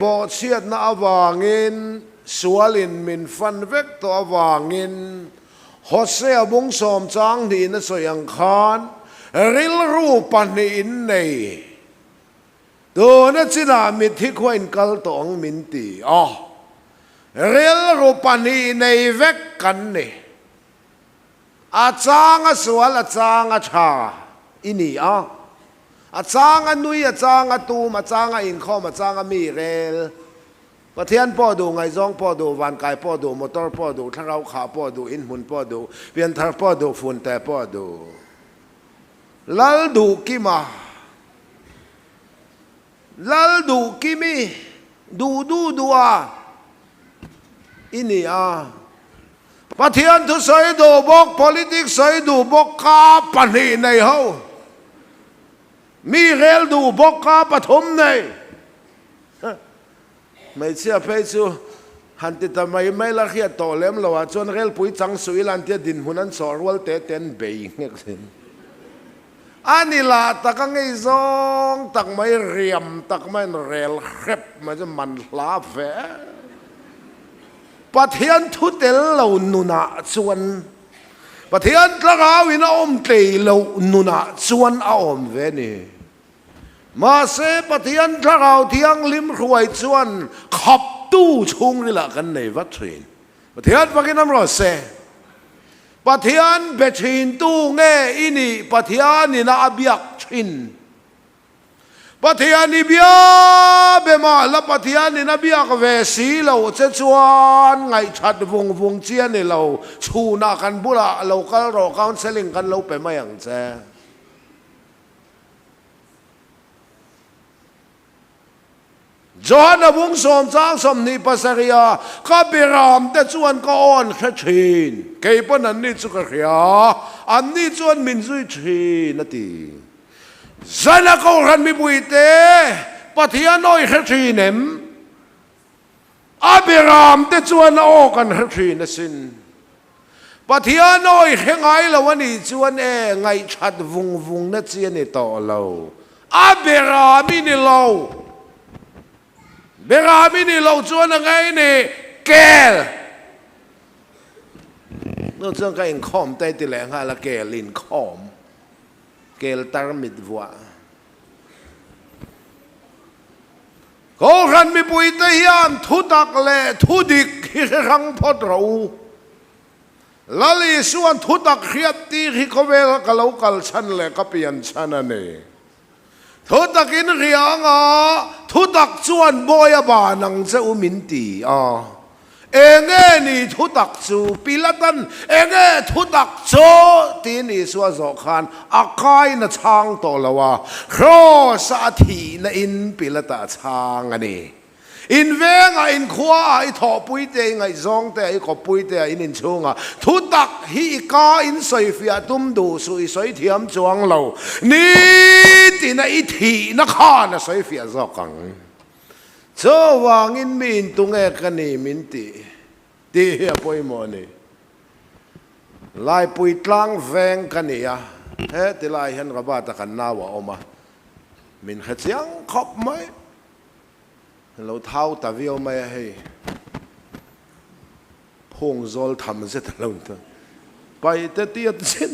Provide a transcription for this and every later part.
บ่เชียดนาอวางินสวลินมินฟันเวกตัวอวางินฮอเซียบุงสมจางดีนสยังคานริลรูปันอินในตัวนั้นจินามิทิควินกัลตองมินตีริลรูปันอินในเวกกันนี่อาจางสวลอาจางชาอินี่อาจางนุยอาจางตูมอาจางอินข้อมาจางมีเรลประเทศพ่อดูไงจ้องพ่อดูวันกายพ่อดูมอเตอร์พ่อดูทั้งเราขาพ่อดูอินหุ่นพ่อดูเปลี่ยนทางพ่อดูฝุ่นแต่พ่อดูลัลดูกิมาลัลดูกิมีดูอินี่ประเทศทุกสายดูบก politics สายดูบกกาปันนีในเฮามีเรลดูบกกาปฐมในไม่เชื่อเพจูหันติดทำไมไม่ละเขียดโตเล็มเราว่าจนเรลปุยจังสุยลันเทียดินหุนันสอรวลเต้นเบยเนี่ยสิอันนี้ละตักไงซองตักไม่เรียมตักไม่เรลเข็บมันจะมันลาเฟประเทศทุเตลเราหนุนาชวนประเทศละกาวินาอมเตลเราหนุนาชวนอาอมเวนี่มาเสประเทศละกาเทียงลิมรวยชวนขับตู้ชุงนี่ละกันในวัดเทรนประเทศว่ากินน้ำร้อนเสประเทศเบชินตู้เงอินี่ประเทศนี่นาอบิยักชินประเทศนี้เบียเบมาแล้วประเทศนี้นะเบียกเวสีเราจะชวนไงชัดวงเจียนี่เราชูนากันบุระเราก็รอการเซลิงกันเราไปไม่อย่างแจ้จอห์นวงสมจางสมนิปัสริยาก็เบรามแต่ชวนก็อ่อนแค่ชินเกี่ยปนันนี่สุขเรียอันนี้ชวนมินซุยชินนาทีฉันก็รันมีบุยเตปะเทียน้อยแค่ทีนึงอาเบรามเตจวนโอกันแค่ทีนั่นสินปะเทียน้อยแค่ไงละวันนี้จวนไงชัดวงนั่นเจียนี่ต่อเราอาเบรามินี่เราเบรามินี่เราจวนไงนี่แกลนั่นจวนก็อินคอมแต่ติแหลงฮะละแกลินคอมเกลตารมิดวัวก็รันมีปุยเตียนทุดักเล่ทุดิกฮิรังพอดเราลลีส่วนทุดักเขียดตีฮิโคเวลกัลกัลชันเล่ก็เปลี่ยนชันนี่ทุดักินเรียงทุดักส่วนบอยบานังเจ้ามินตีนี่ทุดักจูปิลตันทุดักโจตีนี่สวะจอคานอาคายนะช่างตัวละว่าครอสาธีนะอินปิลตาช่างอันนี้อินเวงอินขวาถอปุยเตงจงแต่ขอปุยเตอินชงทุดักฮิกาอินสอยฟิอาตุมดูสุยสอยเทียมจวงเรานี่ตีนะอิทีนะข้านะสอยฟิอาจอกังเจ้าวางินมินตุงกันนี่มินตีเฮียปุยโมนี่ลายปุยตลังแวงกันนี่ติลายเห็นกบาตะกันนาวออกมามินขจยังขบไหมเราเท้าตะวิวไม่ให้พงโซลทำเสร็จแล้วไปแต่เตี้ยสิ้น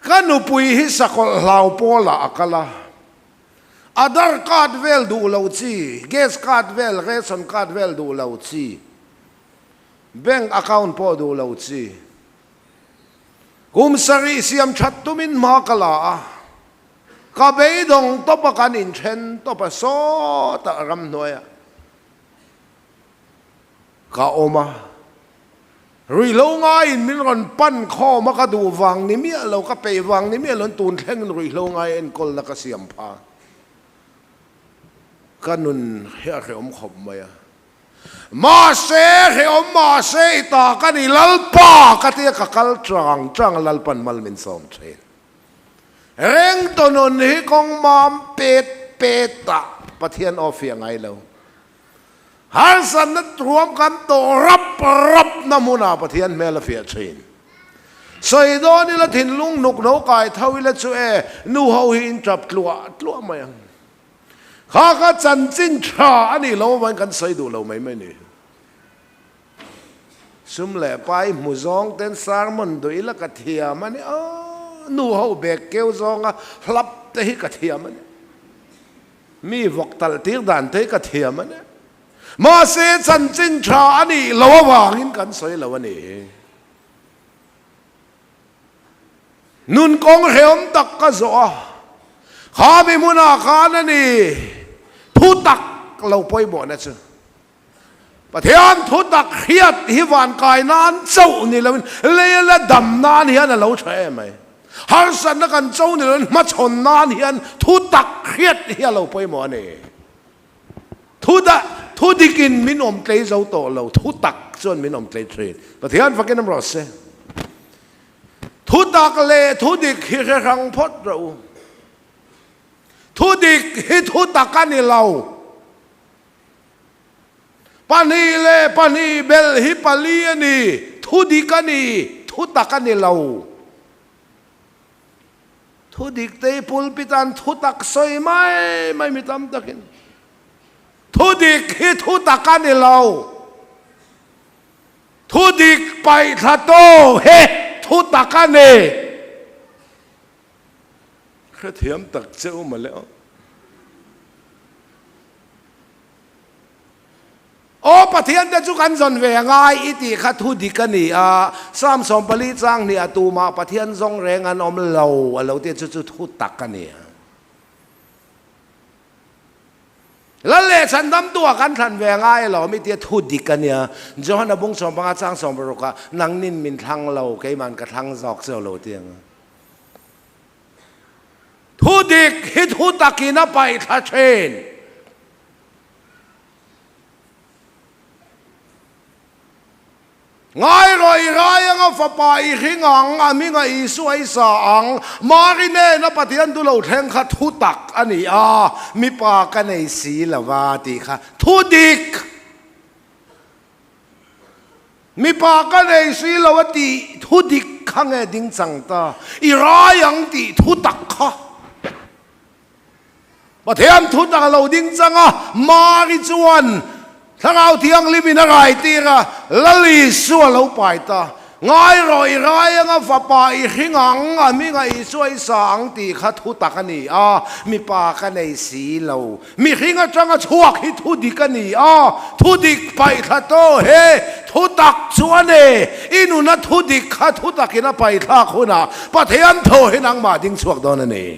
กันอุปุยฮิสักลาวโปละอักละอาดาร์การ์ดเวลดูเลวชีเกสการ์ดเวลเรชันการ์ดเวลดูเลวชีแบงก์แอคเคาท์พอดูเลวชีกุมสรีเสียมชัดตุมินมากละกะเบยดงตบกันอินเชนตบโซตะรำหน่วยกะโอมารุยโลงายมินรันปั้นข้อมากระดูวังนี่เมียเราก็ไปวังนี่เมียหลนตูนแท่งรุยโลงายเอ็นกอลนักเสียมพากันนุนเฮียเขียมขบมามาเสเขียมมาเสตากันนี่ลัลป้ากะเตียกะกัลจังลัลปันมัลมินสอมเทนเร่งตนุนฮิกองมามเป็ดตะปะเทียนออฟเฟียงไงเราฮันสันนั้นรวมกันตัวรับน้ำมุนาปะเทียนเมลเฟียชิน สอยโดนี่ละถิ่นลุงนุกโนกายทวิละจูเอนูเฮาหินจับกลัวมายังข้าก็จันจินชาอันนี้เราวันกันสอยดูเราไม่นี่ซุ่มแหล่ไปหมู่จองเต้นสารมันโดยละกะเทียมันนี่นูเฮาเบกเกลจองอ่ะหลับเตะกะเทียมันมีวกตัลตีด่านเตะกะเทียมันนี่มาเสียจันจินชาอันนี้เราวางหินกันสอยเราวันนี้นุนกองเขียมตักก็จ่อข้าไม่มุนาคานั่นนี่ทุตักเราไปบ่นะจ๊ะประเทศทุตักเขียดฮิวานกายนานเจ้านี่แล้วเลยละดำนานเฮียนเราใช่ไหมฮาร์สันนักันเจ้านี่แล้วมาชนนานเฮียนทุตักเขียดเฮียเราไปบ่เนี่ยทุดิกินมินอมเตยเจ้าโตเราทุตักส่วนมินอมเตยเทรดประเทศฟังกันน้ำรสเซ่ทุดักเลทุดิกฮิรังพดเราทุดิกฮิทุดักกันนี่เราปานีเลปานีเบลฮิปาลีนี่ทุดิกันนี่ทุดักกันนี่เราทุดิกเตยปุลปิตันทุดักสอยไม่มีตำตะกินทุดิกฮิทุดักกันนี่เราทุดิกไปทัตโตเฮทุตักกันเน่แค่เทียมตักเจ้ามาแล้วโอ้ปะเทียนจะจุกันจนเวงายอิติขัดทุดิกันนี่สามสมปริจังนี่ตูมาปะเทียนทรงแรงอันอมเราเตี้ยจุทุตักกันนี่แล้วเลยฉันทำตัวกันทันแวงายเราไม่เตี้ยทุดิกันเนี่ยจอห์นบุ้งสมบัติจ้างสมบรุกะนังนินมินทังเราเกี่ยมันกระทังจอกเสือเราเตียงทุดิกฮิทุตักินะไปทัชเชนง่ายรอยร้ายงาฟ้าไปขิงอังมิงอีสวยสางมาริเน่นับปฏิยันตุเราแทงขัดทุตักอันนี้มีปากกันในสีละวาติค่ะทุดิกมีปากกันในสีละวาติทุดิกขังเอดิงจังตาอีร้ายยังติทุตักค่ะปฏิยันทุตักเราดิงจังมาริจวนถ้าเราเที่ยงลิบินอะไรตีระละลีสัวเราไปตาง่ายรอยร้ายงาฟ้าไปขิงอังมีไงสวยสางตีขัดทุตักกันนี่มีปากกันในสีเรามีขิงจังชวกฮิทุดิกันนี่ทุดิกไปขัดโตเฮทุตักชวนเนอินุนัทุดิกขัดทุตักินะไปท่าคุณปะเทียนโทให้นางมาดิ้งชวกโดนนี่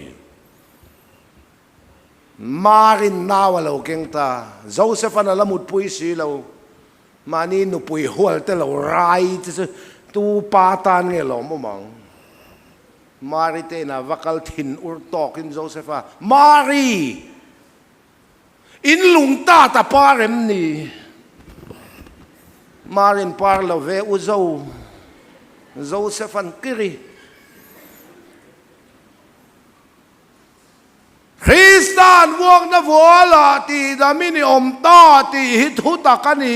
มารินนาวเราเก่งตาโจเซฟน่ะละมุดปุยสีเรามานี่นุปุยหัวแต่เราไรจะตูปาตานเงี้ยเราไม่มองมาริเตน่ะวักลทินอุรตอกินโจเซฟมารีอินลุงตาตาปาเรมนี่มารินปาร์ลเวอุโจเซฟันกิริคริสตานวกนะวัวละตีดามินิอมตาตีฮิทุตักนี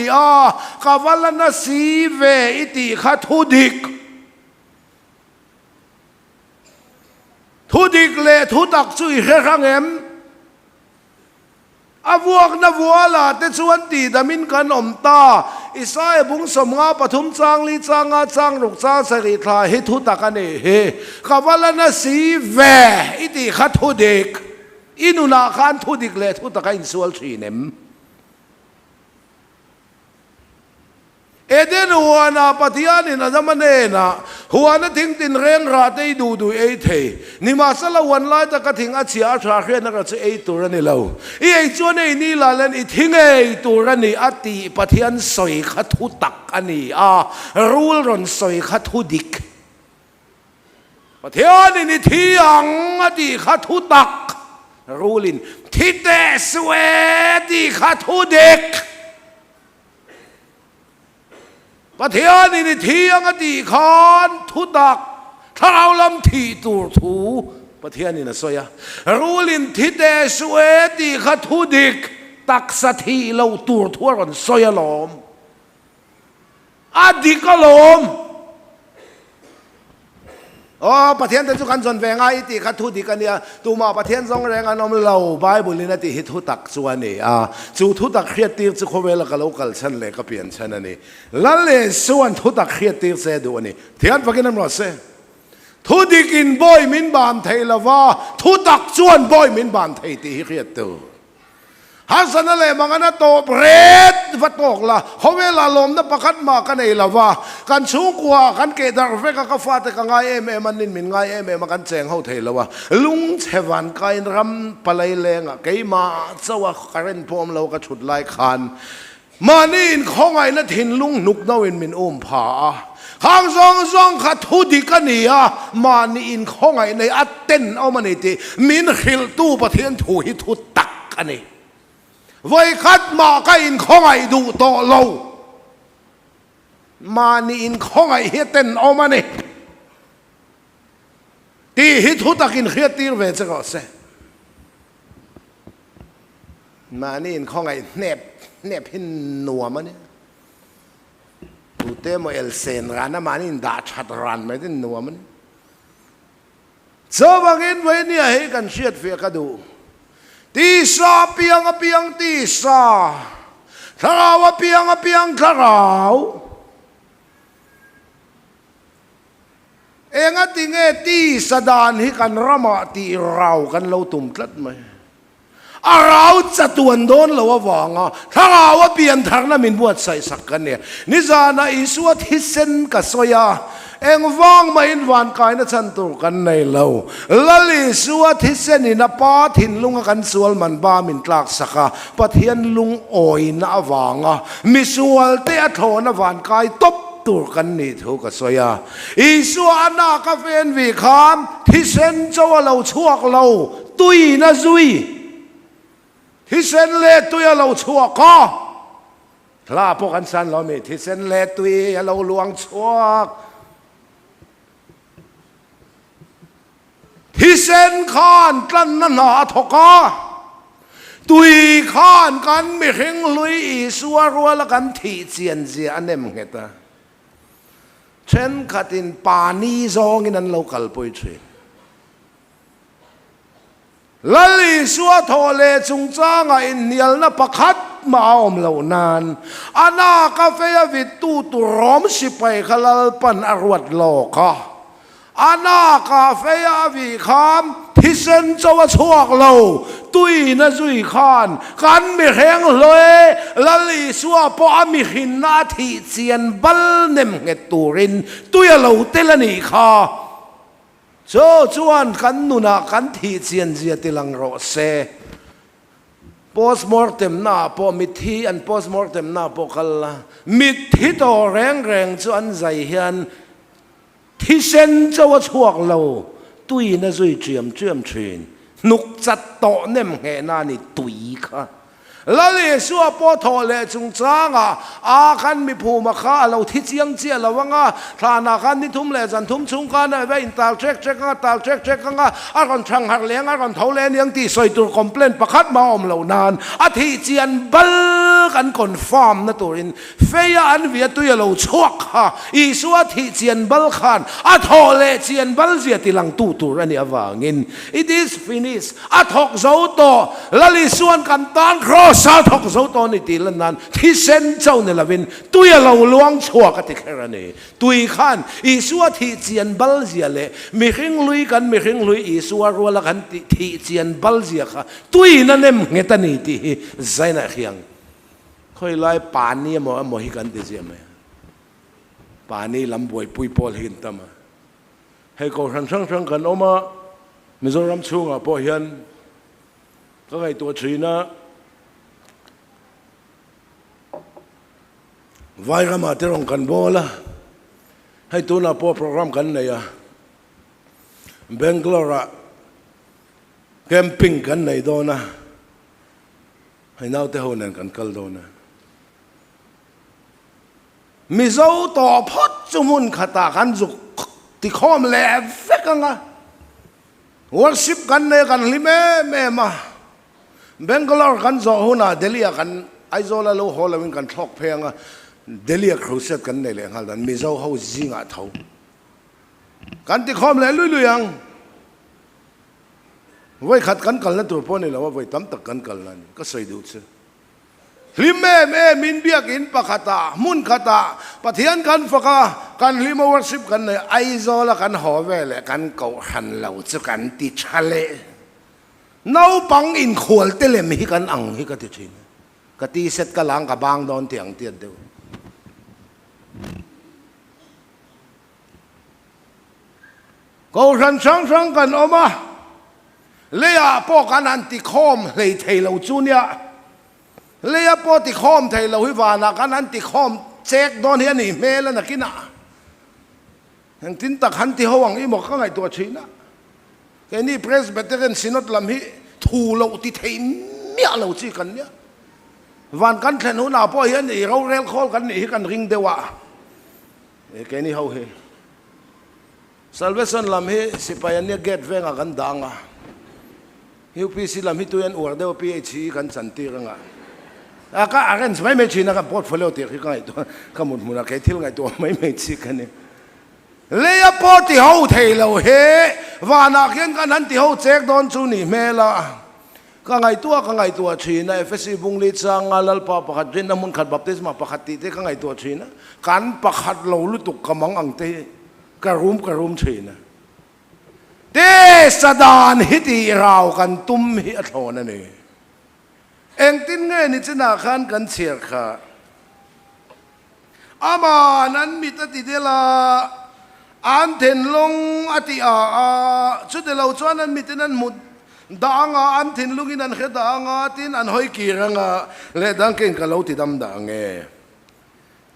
กาวลนะสีเวอิติขัดทุดิกเลทุตักสุยเฮรังเอ็มวกนะวัวละแต่ชวนตีดามินกันอมตาอิสราเอลบุงสมงาปฐุมจางลีจางจางรุกจางสริทาฮิทุตักนีเฮกาวลนะสีเวอิติขัดทุดิกอินุนาคานทุดิกเลทุตะกันสวลชีเนมเอเดนหัวนาปฏิญาณินะจำมันเองนะหัวนั้นทิ้งตินเร่งราได้ดูเอเทนิมาสละวันไล่ตะกทิ้งอาเชียอาชาเรียนนักจะเอตัวนี้เราไอจวนไอนี่ละเล่นไอทิ้งไอตัวนี้อติปฏิญาณสอยขัดทุตักอันนี้รูลรอนสอยขัดทุดิกปฏิญาณนี่ที่ยังอติขัดทุตักรูลินทิเตสเวติขัดทุเด็กปะเทียนี่ที่ยังติขานทุตักถ้าเราลำทีตูทูปะเทียนี่นะสวยรูลินทิเตสเวติขัดทุเด็กตักสัทีเราตูทัวรันสวยลมอดีกลม อ๋อประเทศที่จุกันจนแวงไอ้ที่ขัดทุดีกันเนี่ยตัวมาประเทศสองแรงอันนั้นเราไบเบิลนี่นะที่ฮิตทุตักส่วนนี่จูทุตักเครียดตีจุโคเวลกับเรากัลชันเลยก็เปลี่ยนชันนี่แล้วเลยส่วนทุตักเครียดตีเสดูนี่เทียนฟังกันนั่นหมดเสทุดีกินบ่อยมินบานไทยละว่าทุตักส่วนบ่อยมินบานไทยที่เครียดตัวฮัสนั่นเลยมันก็น่าโตเปรตวัดตกละเขาเวลาลมน่ะประคัดมากันเอละว่ากันสูงกว่ากันเกดาร์เฟกก็ฟาดแต่กันไงมันนินมินไงมันกันแจงเขาเทละว่าลุงเชวันกายรำปลายแรงเกยมาเจ้าว่าการเนพรมเราก็ฉุดไล่คานมานี่ของไงนั่นถิ่นลุงนุกนาวินมินอุ้มผาข้างซองขัดทุดีกันนี่มานี่ของไงในอัตเต้นเอามาในตีมินขิลตู้ประเทศถูหิทุตักกันนี่ไว้คัดมาก็อินของไอ้ดูโตโลมานี่อินของไอ้เฮเต้นเอามาเนี่ยตีฮิตหุตักินเฮียตีร์เวจก็เสมานี่อินของไอ้เนบหินนัวมันเนี่ยดูเต้โมเอลเซนร้านน้ำมันอินดาชัดรันไม่ได้นัวมันเจ้าบางอินไว้เนี่ยให้กันเชียดเฟียกดูตีซาเปียงตีซาทาราวเปียงทาราวเองติงตีสดานให้กันรำตีเรากันเราตุ่มตัดไหมเราจะตวนโดนเราว่าวางถ้าเราว่าเปลี่ยนทางนั้นมินบวชใส่สักกันเนี่ยนิจานะอิสวดฮิเซนกับสยาเองว่างมาอินวันกายนั่นฉันตัวกันในเราละลิสวดฮิเซนนี่นะป้าถิ่นลุงกันสวลมันบ้ามินตลากสักปะเทียนลุงโอยนะวางมิสวลเตะโถนะวันกายตบตัวกันนี่ถูกกับสยาอิสวานาคาเฟนวิคามฮิเซนเจ้าเราชั่วเราตุยนะซุยที่เส้นเล็ดตัวเราชั่วก็ถ้าพวกกันสันเราไม่ที่เส้นเล็ดตัวเราลวงชั่วที่เส้นข้านกันนั่นหนาทกาตุยข้านกันไม่เห็นลุยสัวรัวละกันที่เจียนเจียอันนี้มึงเห็นตาเช่นขัดินปานีซองนั่นเราคัลปุยชีลลิสวะโทเลจุงจ้างอินเนียลนับขัดมาอมเหล่านานอาณากาเฟยวิตูตุรอมสิไปขลัลปันอรวดโลกะอาณากาเฟยวิคามที่เซนเจ้าชวกเราตุยนะจุยขานกันไม่แหงเลยลลิสวะปอมิหินนาทีเจียนบัลเนมเงตูรินตุยเราเตลนีคาโจจวนกันนุนากันที่เจียนเจียติลังโรเซ postmortem น่าพอมิทีอัน postmortem น่าพอคัลละมิทีโตแรงจวนใจเฮียนที่เซนเจ้าช่วงเราตุยน่ะจุยเจียมชินนุกจัดโตเนมเฮนานี่ตุยค่ะแล้วเลยสัวปอทอเลจุงจ้างคันมีภูมิค่าเราที่เจียงเจียเราว่าถ้านาคันนี่ทุ่มเลจันทุ่มชุงกันไปอินตาเช็คตาเช็คกันก่อนช่างหักเลี้ยงก่อนเท่าเลี้ยงยังที่ใส่ตัวคอมเพลนประคัดมาอมเหล่านานที่เจียนบัลกันคอนฟาร์มนะตัวรินเฟียอันเวียตัวเราชวกค่ะอีสัวที่เจียนบัลขันทอเลเจียนบัลเจียติลังตัวรันนี่ว่างิน it is finished ทอกเจ้าโตแล้วลิส่วนกันตานครอสาทอกเจ้าตอนนี้ตีละนั้นที่เซนเจ้าเนี่ยละวินตุยเราลวงชัวกันที่แค่นี้ตุยขันอีสัวที่เจียนบัลเจียเลยมีหิงลุยกันมีหิงลุยอีสัวรัวละกันที่เจียนบัลเจียค่ะตุยนั่นเองเงตันนี่ที่ใจน่ะเขียงค่อยไล่ป่านนี้มั่วหิกันที่เจียไหมป่านนี้ลำบวยปุยปอลหินตมาให้เขาช่างกันออกมามิโซรัมช่วงพอเห็นก็ไอตัวชีนะไว้ก็มาที่โรงกันโบละให้ตัวน่ะพอโปรแกรมกันเลยเบงกลอระแคมปิ้งกันในโดนะให้น่าเท่านั้นกันกัลโดนะมิโซต่อพอดจมุนขตากันจุกที่ข้อมแหลมเฟกันอ่ะworship กันในกันลิเม่มาเบงกลอร์กันโซฮุนาเดลียกันไอโซลาโลฮอลวินกันทอกเพลงเดลียครูเซตกันในเลยฮัลดันมิโซเขาจิงอ่ะเท่า กันที่คอมเลยลุยยังไว้ขัดกันนั่นตัวพ่อนี่แหละว่าไว้ตั้มตักกันนั่นก็ใส่ดูสิลิมมินเบียกินปะขตามุนขตาปะเทียนกันฟักกันลิมวอร์สิบกันเนี่ยไอโซละกันหอเวลกันเกาหันเหล่าจะกันติชะเลน้าปังอินขวลเตเลมฮิกันอังฮิกันติชินกตีเสร็จกะลังกับบางโดนเตียงเตียนเดียวก็รันช่างกันออกมาเลียพวกกันอันติคอมเลยเทเราจูเนียเลียพวกติคอมเทเราหิวานักันอันติคอมเช็คโดนเฮียนี่เมลนักินะยังตินตักหันที่เขาหวังอีหมอกก็ไงตัวชีนะแค่นี้เพรสเบเตอร์เรนซินอตลำฮิทูเราติเทเมียเราจีกันเนี่ยวันกันแค่นู้นพอเฮียนี่เราเรลคอลกันนี่กันริงเดวะแค่นี้เขาเฮSalvation lam hi sipayan niya get venga kan danga. UPC lam hi tuyan urdew PhD kan santi nga. Aka arrange may mechi na ka portfolio ti ka ito. Kamut muna kay til nga ito may mechi kan ni. Leya po ti ho thailaw he. Wana kyan kan han ti ho check don chu ni mela. Ka ngai tua China FSC bunglit sa ngalal pa pakat din namun khat baptisma pakati te ka ngai tua China. Kan pakhat lo lutuk kamang ang te. Karum China. Te sadan hiti raw kan tum hi athona ni. Eng tin nge ni china khan kan cher kha. Ama nan mit ati dela an ten long ati a chu de lo chuan an mit nan mut danga an ten lungin an khe danga tin an hoi kiranga le dang ken ka lo ti dam dange.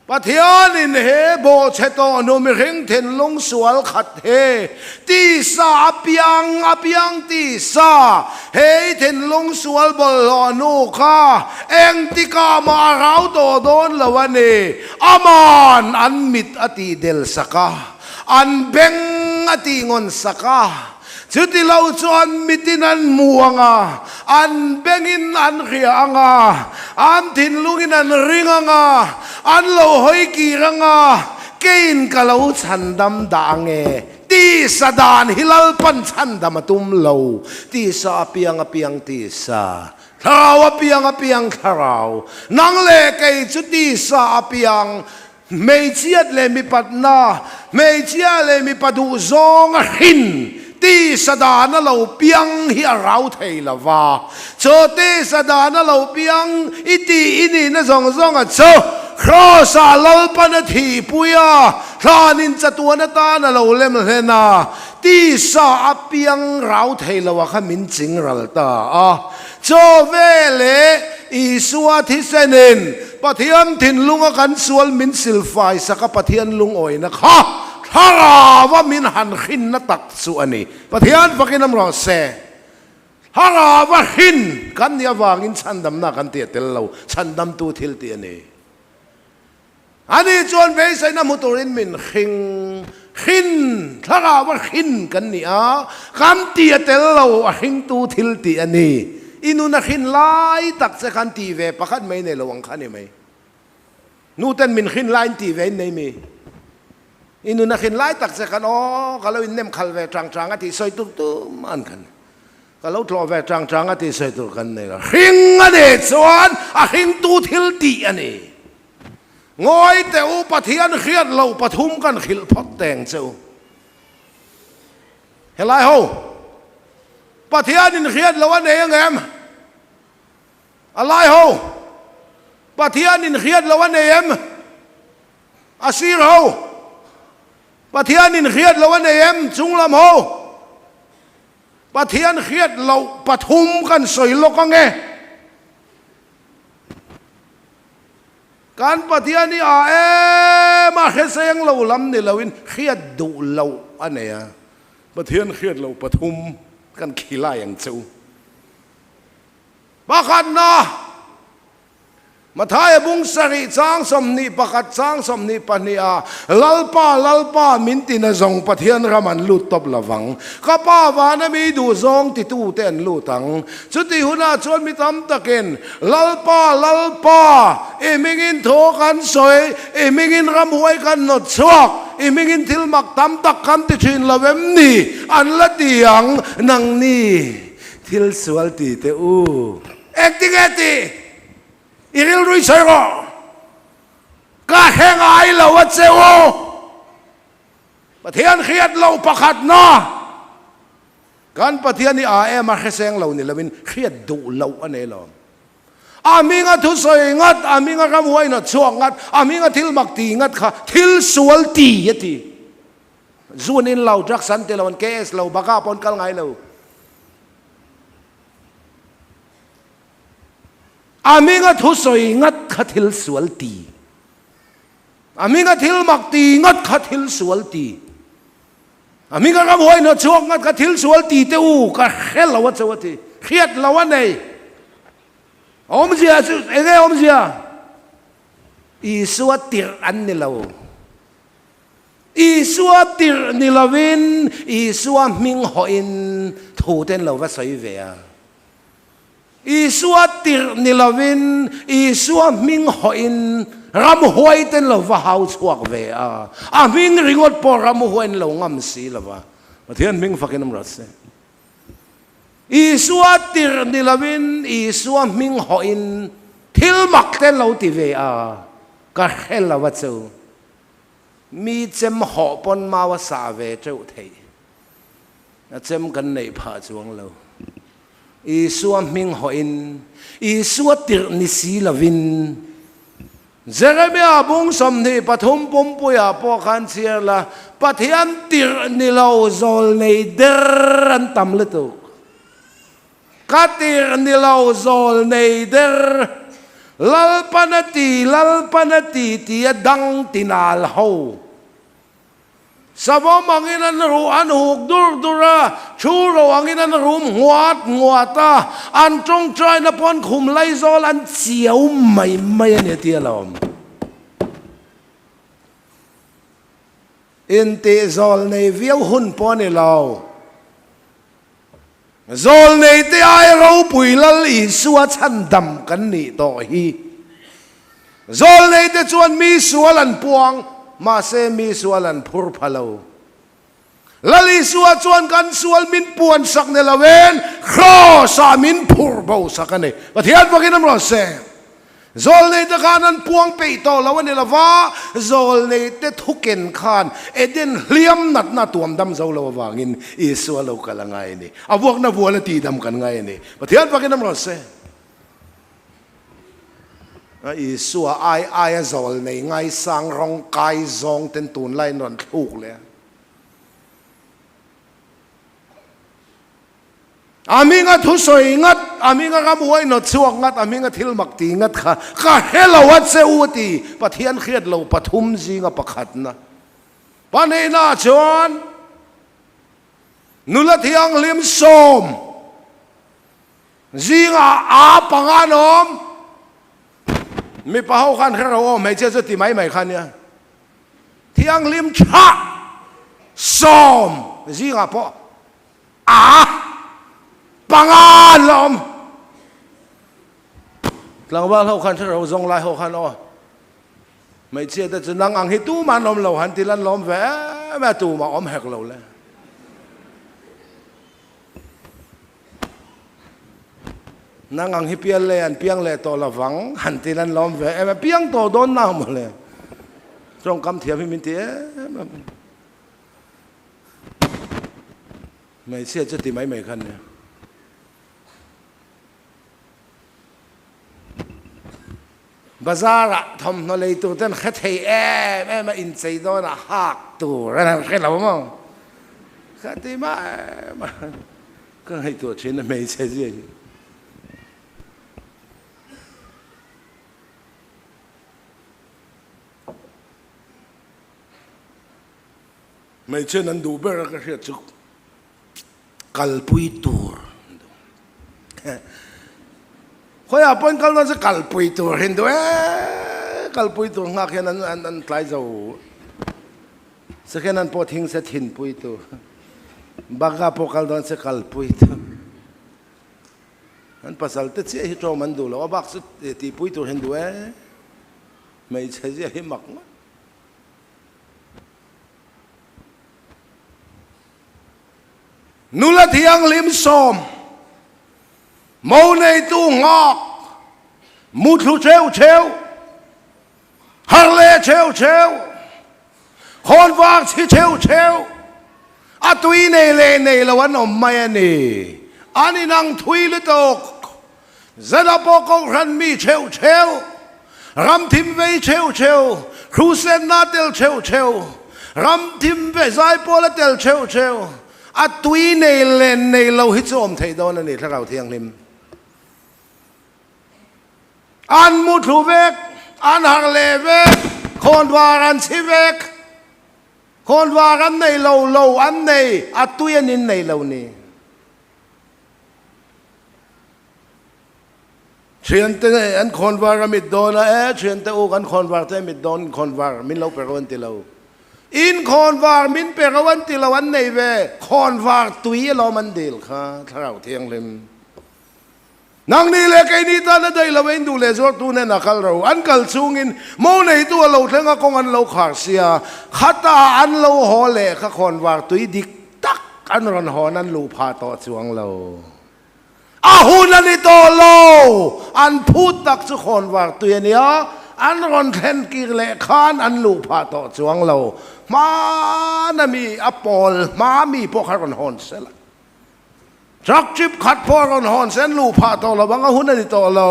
But here in he bo cheto no mi ring ten long sual khat he ti sa apiang ti sa he ten long sual bol no ka eng ti ka ma rau to don lawane aman an mit ati del saka an beng ati ngon saka Chuti lau chuan mitinan muanga an bengin an rianga an thinlungin an ringanga an lo hoi kiranga kein kalau chandam dange ti sadan hilal pan chandam atum lo ti sa apiang ti sa tharaw apiang tharaw nang le kay chuti sa apiang mei chiat le mi patna mei chia le mi padu zong hin ti sadana lo piang hi arau thei lawa cho ti sadana lo piang iti ini na zong a cho khosa lal pan thi puya thanin chatuana ta na lo lem hena ti sa apiang rau thei lawa kha min ching ral ta a cho vele isua thi senen pathian thin lunga kan sual min silfai saka pathian lung oi na kha harawa min han khin na tak su ani pathian pakinam ro se harawa hin kan ya wangin chandam na kan te tel lo chandam tu thil ti ani ani chon ve sai na muturin min khin harawa hin kan ni a kan ti tel lo a hin tu thil ti ani inu na khin lai tak se kan ti ve pakhat mai ne lo ang khan ni mai nu ten min khin lai ti ve nei mi inu na khin lai tak se kan o kalau in nem khal ve trang ati soi tu man kan kalau tlo ve trang ati soi tu kan ne hing ane chuan a hing tu thil ti ani ngoi te u pathian khiat lo pathum kan khil phot teng cheu helai ho pathian in khiat lo ane ngem alai ho pathian in khiat lo ane em asir ho pathian in khiat lo an em chung lam ho pathian khiat lo pathum kan soi lo ka nge kan pathian ni a em a kheseng lo lam ni lawin khiat du lo anaya pathian khiat lo pathum kan khila yang chu bakhan na mathai bung sari chang som ni pakat chang som ni pania lalpa minti na zong pathian raman lut top lawang kapa wana mi du zong ti tu ten lutang chuti huna chon mi tam taken lalpa e mingin tho kan soi e mingin ram huai kan not chuak imingin tilmak tam tak kan ti chin lawem ni an la tiang nang ni til sual ti te u acting ati iril rui sai ro ka heng ai lo wat se o pathian khiat lo pakhat na kan pathian ni a em a kheseng lo ni lawin khiat du lo ane lo aminga thu soi ngat aminga ram huai na chuak ngat aminga thil mak ti ngat kha thil sual ti yati zun in lau drak san te lawan ks lo baka pon kal ngai lo aminga thu soi ngat kha thil sual ti aminga thil mak ti ngat kha thil sual ti aminga ram huai na chuak ngat kha thil sual ti te u ka khel lawat chawati khiat lawan nei om zia enge om zia isua tir an ni lo isua tir ni lovin isua ming ho in thu ten lo va sai ve a isua tir ni lovin isua ming ho in ram huai ten lo va hau chuak ve a ming ringot por ram huai lo ngam si lova pathian ming fakin am ras isua tir ni lovin isua ming ho in thil mak ten lo ti ve a ka khel la wa chu mi chem ho pon ma wa sa ve chu thei na chem kan nei pha chuang lo isua ming ho in isua tir ni si lovin Jeremia bung som ni pathum pum puya po khan chiar la pathian tir ni lo zol nei der an tam le tu katir ni lo zol nei der lal panati ti dang tinal ho sabo manginan ru an huk dur dura churo anginan rum nguata an trong trai na pon khum lai zol an chiao mai ne ti lom in te zol nei viau hun pon e lo zol nei te ai ro pui lal i suwa chan dam kan ni to hi zol nei te chuan mi sualan puang ma se mi sualan phur phalo lali suwa chuan kan sual min puan sak ne lawen kho sa min phur bo sakane pathian pakin am ro se zol nei te khanan puang pe to lawan ne lawa zol nei te thuken khan eden hliam nat na tuam dam zo lo wangin i suwa lo kalangai ni awak na wala ti dam kan ngai ni pathian pakin am ro se isua ai zol nei ngai sang rong kai zong ten tun lai non thuk le aminga thu soi ngat aminga ram huai no chuak ngat aminga thil mak ti ngat kha helawat se uti pathian khiat lo pathum zinga pakhat na panei na chuan nula thiang lim som zinga a panganom mi pahau khan kharo mai che ti mai khan ya thiang lim cha som zinga po a pangan lom lang ba ho khan kharo zong lai ho khan o mai che ta nang ang hi tu man lom lo han ti lan lom ve ma tu ma om hek lo le nang ang hipial le an piang le to lawang han ti lan lom ve em piang to don na mo le trong kam thiam hi min ti mai sia che ti mai khan ne bazara thom no le tu ten kha thei em in chei do na hak tu ran khe lo mo kha ti ma ka hai tu chen mai che ji mai chen an du ber ka hria chu kalpui tur khoi apon kal na se kalpui tur hindu kalpui tur nga khen an tlai zo se khen an po thing se thin pui tu baga po kal don se kalpui tu an pasal te che hi to man du lo bak se ti pui tur hindu mai che je hi mak นูละเทียงลิมสมโมในตู้งอกมุทุเชลเชลฮังเลเชลเชลคนวางที่เชลเชลอัตุยในเลในละวันอมไม่นี่อันนี้นังทุยลิตกเจนาปกงรันมีเชลเชลรำทิมเวเชลเชลครูเซนนาเตลเชลเชลรำทิมเวไซโปลเตลเชลเชลอัตุยในเลนในเราฮิตโอมไทยโดนนี่ถ้าเราเที่ยงลิมอันมุทุเวกอันฮังเลเวกคนวารันชิเวกคนวารันในเราอันในอัตุยนินในเรานี่เชียนเตอันคนวารามิดโดนเชียนเตอกันคนวาเตมิดโดนคนวามินเราเปรวันติเราอินคนวามินเปรวันติเราวันในเวคนวาตุยเรามันเดลค่ะถ้าเราเที่ยงลิมนังนี่เลยไอ้นี่ตอนนั้นได้เราเองดูเลยว่าตัวนั้นนักเราอันกัลซูงินโมในตัวเราทั้งก็อันเราขาดเสียขัดอันเราหอเล่ข้าคนวาตุยดิกตักอันรอนหอนั้นลูพาต่อจวงเราอาหูนันตัวเราอันพูดตักสุคนว่าตัวเนี้ยอันรอนเทนกิเลขานอันลูพาต่อจวงเรามานะมีอปอลมามีพวกฮารอนฮอนเซลจักจิบขัดพวกฮารอนฮอนเซนลูพาต่อเราบางอาหูนันตัวเรา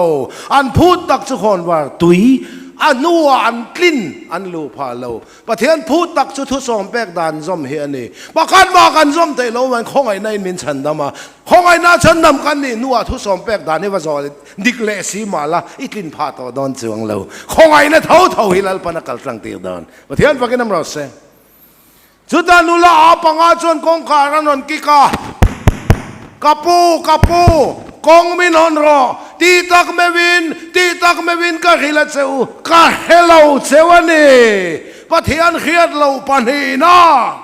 อันพูดตักสุคนว่าตุยอันนัวอันกลิ่นอันลูพาเราประเทศพูดตักสุทุสอมแปกดานซอมเฮียนี่ประกันมากันซอมแต่เราวันคงไอ้ในมินฉันดำมาคงไอ้น่าฉันดำกันนี่นัวทุสอมแปกดานนี่ว่าจอดิกเลสีมาละอีกลิ่นพาต่อดอนจวงเราคงไอ้น่าเท่าฮิลลปนักกัลสังตีดอนประเทศประกันน้ำเราเสจุดานุละอาปังอาจวนกงการนนกิกาkapu kong min honro ti tak mevin ka khila cheu ka hello chewani pathian khiat lo panhi na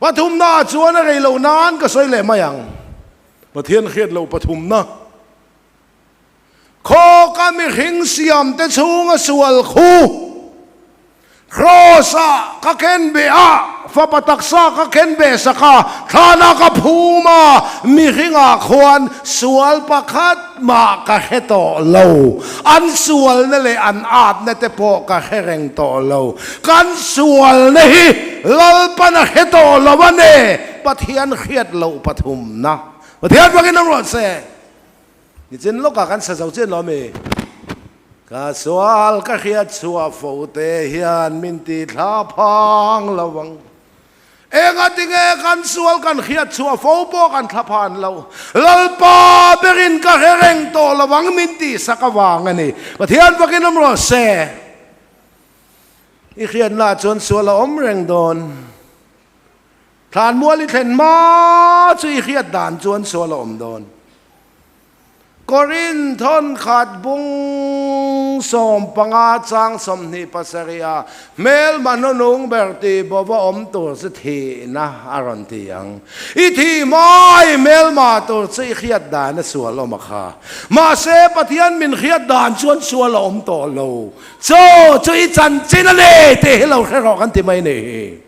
pathum na chuan rei lo nan ka soi le mayang pathian khiat lo pathum na kho ka mi hing siam te chunga sual khu Rosa kaken be a fapataksa kaken be saka thana ka phuma mi ringa khwan sual pakhat ma ka heto lo an sual na le an at na te po ka hereng to lo kan sual na hi lal pana heto lo wane pathian khiat lo pathum na pathian bagin ro se ni chen lo ka kan sa jau chen lo me ka sual ka khiat chua fote hian min ti thla phang lawang enga tinge kan sual kan khiat chua fo po kan thla phan lo lalpa berin ka hereng to lawang min ti sakawang ani pathian bakin amro se i khian la chon sual om reng don than muali thlen ma chu i khiat dan chon sual om don Korin thon khat bung som panga chang som ni pasaria mel manonung berti bova om tur se thi na aron tiang I thi mai mel ma tur se khiat dan sual om kha ma se pathian min khiat dan chuan sual om to lo cho I chan chin le te lo khero kan ti mai ni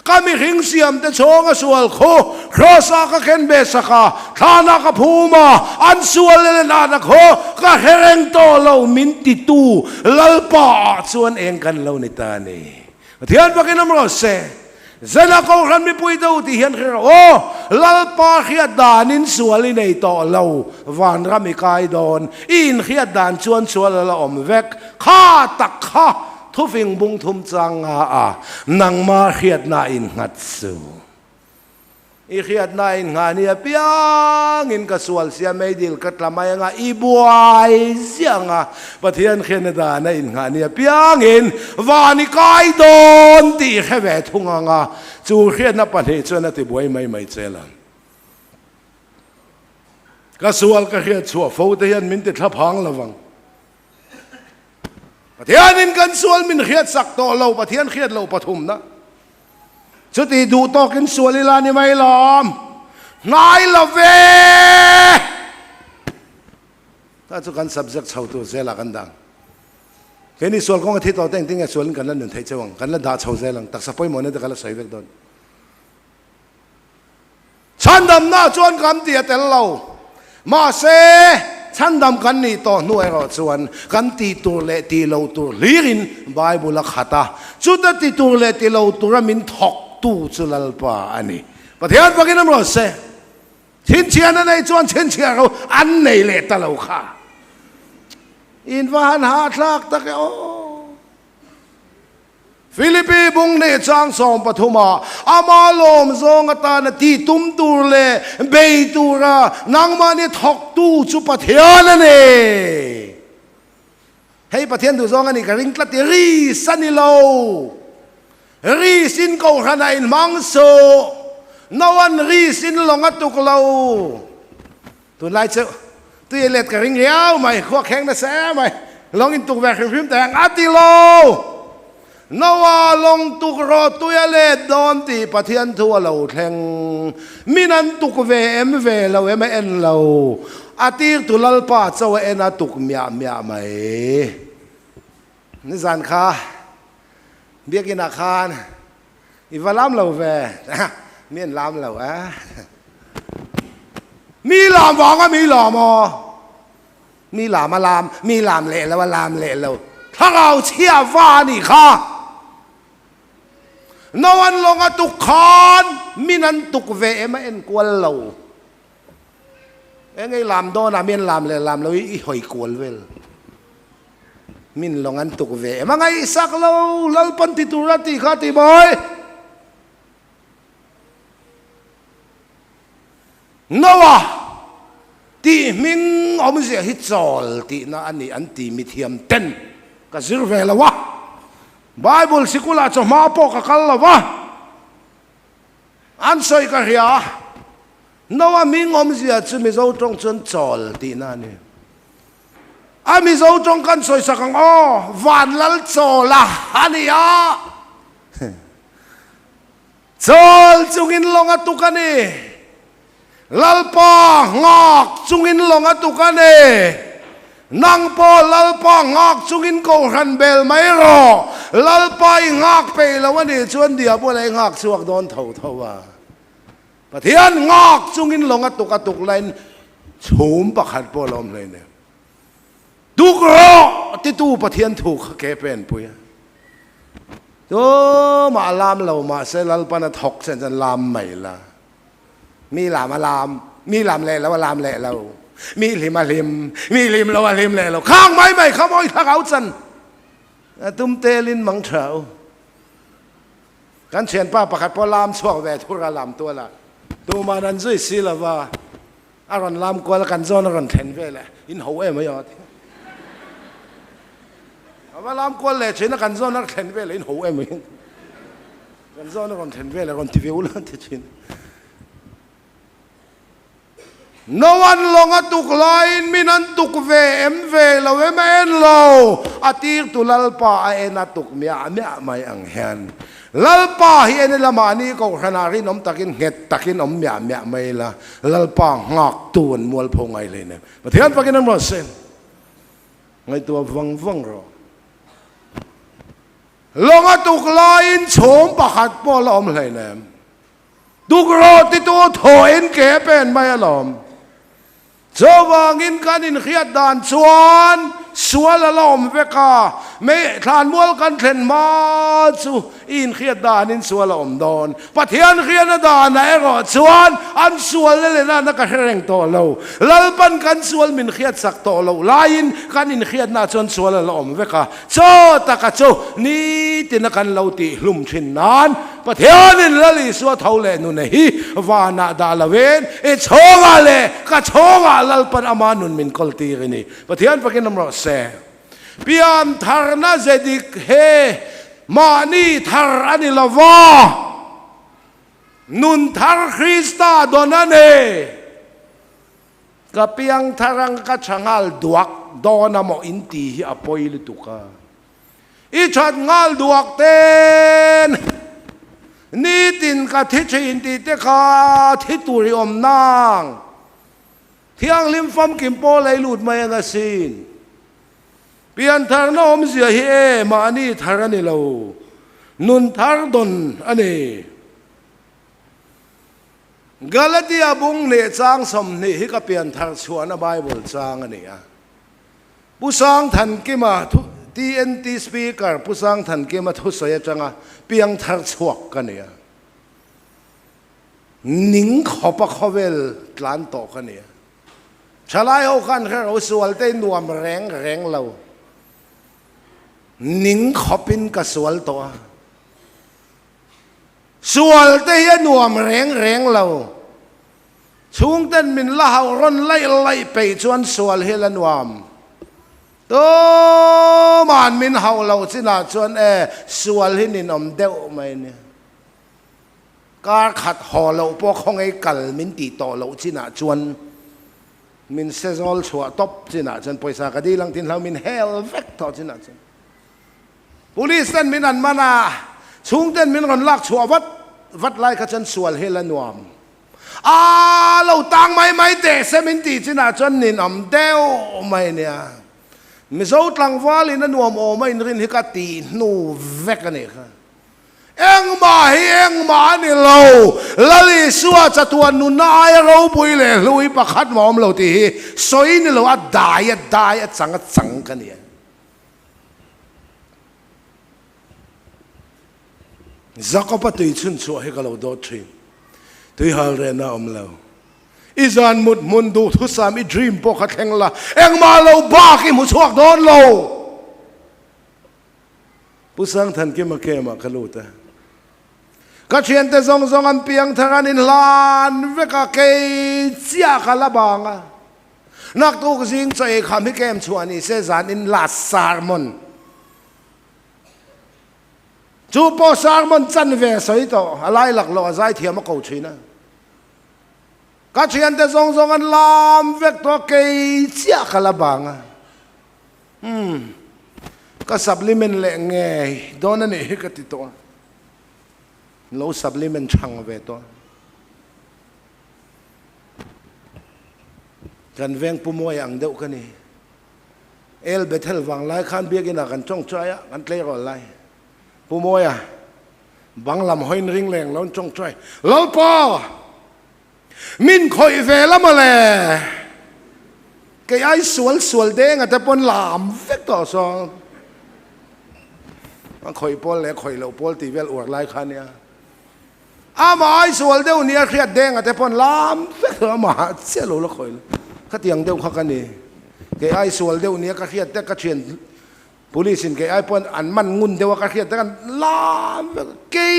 kami hing siam te chonga sual kho rosa ka ken be saka thana ka phuma an sual le na na kho ka hereng to lo min ti tu lalpa chuan eng kan lo ni ta ni thian ba ken amro se zena ko ran mi pui do ti hian khera o lalpa khia danin sual ni nei to lo van ra mi kai don in khia dan chuan sual la om vek kha tak khaทุฟิงบุงทุมจังนังมาเขียดนาอินงัดสูอีเขียดนาอินงานเนี่ยเปียงอินกสวลเสียไม่ดิลกัดละไม่งาอีบวยเสียงประเทศแคนาดาในอินงานเนี่ยเปียงอินวานิกายโดนตีแค่แหวทุ่งจูเขียดนับปันเหตุชนติบวยไม่เจริญกสวลก็เขียดชัวฟูเทียนมินติดทับพังระวังประเทศนี้กันส่วนมินเขียดสักโตเราประเทศเขียดเราปฐุมนะชุดที่ดูโตกินส่วนลีลานี่ไม่หลอมนายละเวถ้าทุกคน subject ชาวตัวเสียละกันดัง แค่นี้ส่วนของอาทิตย์เราแต่งติ้งส่วนกันแล้วหนึ่งไทยเจ้าวังกันแล้วด่าชาวเซลังตักสะพอยหมดนี่แต่กันแล้วใส่เวกโดนฉันดำหน้าจวนคำเตียแต่เรามาเซฉันดำกันนี่ต่อหน่วยเราส่วนกันตีตัวเละตีเราตัวลีรินไบเบิลขัดตาจุดตีตัวเละตีเราตัวมินทอกตู้จุลลปาอันนี้ประเทศปากีสถานเราเซชินเชียนในจวนชินเชียเราอันไหนเละตะเราค่ะอินวานหาทลักตะเกโอฟิลิปปีบุงเนจางสองปฐุมาอามาลมซองตานตีตุมตูเลเบยตูระนางมานี่ทอกตูจุปะเทียนนี่ให้ปะเทียนดูซองอันนี้กริงกลัดรีสันนิโลรีสินกูขนาดมังโซนวันรีสินลงอัตุกเลาตัวไล่เจ้าตัวเล็ดกริงเลี้ยวไหมขวาแข็งนะแซ่ไหมลองอินตุกแหวกพิมพ์แต่งอัติโลนว่าลงตุกรอตุยเลดดอนตีปะเทียนทัวเราแทงมินันตุกเวเราเอ็นเราอาตีตุลลปาเจ้าเอ็นอาตุกเมียไหมนี่สันค่ะเบียกินอาคารอีวาลามเราเวเมียนลามเรามีลามบอกว่ามีลามมีลามมาลามมีลามเละแล้วว่าลามเละเราถ้าเราเชื่อว่านี่ค่ะนวันลงตุกขานมินันตุกเวมาเอ็นกวนเราไงลามโดนเมียนลามเลยลามเราอีหอยกวนเวลมินลงตุกเวมาไงสักเราลัลปันติตุรติขาติบอยนวะตีมิงอมเสียฮิตซอลตีน่าอันนี้อันตีมิเทียมเต็นก็สิรเวลวะไบเบิลสิกุลาจะมาปอกกันละวะอันสอยกันเฮียนว่ามิงอมเสียจะมีเจ้าตรงจนจอลตีนั่นนี่อามีเจ้าตรงกันสอยสักอ๋อวันลัลจอละอันนี้อ่ะจอลจุกินลงอัตุกันนี่ลัลปางอกจุกินลงอัตุกันนี่นังพอลัลปางอกจุกินโกรันเบลไม่รอลัลปางอกไปแล้ววันนี้ชวนเดียวพวกอะไรงอกสวกโดนเท่าว่าปะเทียนงอกจุกินลงอัตุกเลยชูมประคัดพอลมเลยเนี่ยดูกรอที่ตู้ปะเทียนถูกแกเป็นปุยตัวมาลามเรามาเซลัลปนัทกเซนจันลามใหม่ละมีลามลามมีลามเละแล้วว่าลามเละเรามีลิมมีลิมแล้วว่าลิมเละเราข้างไม่ขโมยทักเอาจันตุ้มเตลินมังเถากันเชียนป้าประคัดพอลามสวกแวทุระลามตัวละตัวมาดันซุยสิละว่าอารอนลามกว่ากันซ้อนอารอนเทนเวละอินหัวไม่ยอดว่าลามกว่าเลยเช่นกันซ้อนนักเทนเวละอินหัวไม่กันซ้อนอารอนเทนเวละอารอนทีวีอุลันที่ชินนวันลงตุกลายมินันตุกเวเราเอ็นเราอาทิตย์ตุลลปาเอ็นตุกเมียไม่อังเฮนลัลปาเฮียนละมานี่ก็ขนาดนี้น้องตะกินเห็ดตะกินน้องเมียไม่ละลัลปางอกตัวนมัวพงไงเลยเนี่ยประเทศปากีสถานมันเส้นไงตัวฟังรอลงตุกลายโฉมปะขัดปอลอมเลยเนี่ยตุกรอติตัวถอยเก๋เป็นไม่อลอมเจ้าว่างินกันอินเขียดด่านสวนละล้อมเวกาไม่ทานมัวกันเทนมาจูอินเขียดด่านอินสวนละอมดอนปะเทียนเขียนด่านไหนก็สวนอันสวนเลยนะนักแข่งตัวเราลัลปันกันสวนมินเขียดสักตัวเราลายินกันอินเขียดน่าจนสวนละล้อมเวกาโจตะกะโจนี่ตินักันเราตีลุ่มชินนานปะเทียนินละลิสวะเท่าเลนุนฮีวานาดาลเวนโชงาเลกะโชงาลัลปันอามานุนมินกอลตีกินีปะเทียนปะกินน้ำรอเซพิอันทารนาเจดิกเฮมานีทารานิลาวานุนทารคริสตาโดนันเอกับพิอังทารังกัจฉงัลดวกโดนาโมอินตีฮิอปอยลิตุกาอิชัดงัลดวกเตนนี่ตินกับทิชอินตีเตคาทิตุริอมนางเที่ยงลิมฟัมกิมโปเลยหลุดมาอย่างสิน เปลี่ยนทางน้อมเสียเฮมาอันนี้ทารันนี่เรานุนทางดนอันนี้กาลาติอาบุงเนจางสมนี่ฮิกเปลี่ยนทางชวนไบเบิลจางอันนี้ผู้สร้างทันกิมาTNT speaker ผู้สร้างทันกิมาทุสยจังเปลี่ยนทางชวกกันเนี่ยนิ่งขบขบเวลกลั่นโตกันเนี่ยชลายเอากันเราสวลเต้นนวมแรงเรานิ่งขบินกับสวลตัวสวลเต้นนวมแรงเราช่วงเต้นมินละหารอนไล่ไปจวนสวลเฮลันวามตัวมันมินหาเราสินะจวนสวลหินินอมเดวไม่เนี่ยการขัดห่อเราพวกของไอ้กัลมินตีต่อเราสินะจวนมินเซซอลชัวตบสินะจนปอยสากดีลังทินเรามินเฮลเวกต่อสินะจนปุริสันมินันมานาช่วงเต้นมินคนลักชัววัดไล่ขจันสวลเฮลันวามเราตั้งไม่เตะเซมินตีสินะจนนินอมเดวไม่เนี่ยมิโซตังวาลินันวมโอไม่รินฮิกาตีนูเวกันเนี่ยเอ็งมานี่เราละลิสัวจะตัวนุนายเราปุยเลยลุยประคัดหมอมเราทีสวยนี่เราได้จังกันเนี่ยจักรพรรดิชุนชัวให้กับเราโดดทีตุยฮาเรน่าอมเราอิจานมุนดูทุสามีดรีมพวกขัดแข่งละเอ็งมาเราบ้ากิมุชวกโดนเราผู้สร้างทันกิมาเกมาขลุตะก็เชียนแต่ซองอันเปียงทางนินลานเวกเกเจียขลบางนักตุกสิงใจคำให้แกมชวนนี่เซซานอินลาสารมอนจูปอสารมอนจันเวสอยต่ออะไรหลักหล่อใจเทียมมาเกาชีนะก็เชียนแต่ซองอันลามเวกตัวเกเจียขลบางก็สับลิเมนเละไงโดนนั่นเองก็ติดตัวเราสับลิเมนช่างเวตัวกันเวงปุ่มวยอังเดียวกันนี่เบเทลวังไล่ขันเบียกินกันจ้องใจกันเลี้ยงอะไรปุ่มวยบังลำหอยริงแรงแล้วจ้องใจแล้วพอมินคอยเวลมาเลยแกไอ้สวลเด้งแต่ปนลามเวกต่อซองมันคอยปนเลยคอยเราปนตีเวลอวดไล่ขันเนี่ยมาไอ้สวลเดียวเนี่ยเครียดเด้งแต่ปนลามเวกต่อมาเสียโลละคอยข้าเตียงเดียวข้ากันนี่แกไอ้สวลเดียวเนี่ยก็เครียดแต่ก็เชียนผู้ลิสินแกไอ้ปนอันมันงุนเดียวก็เครียดแต่กันลามเกย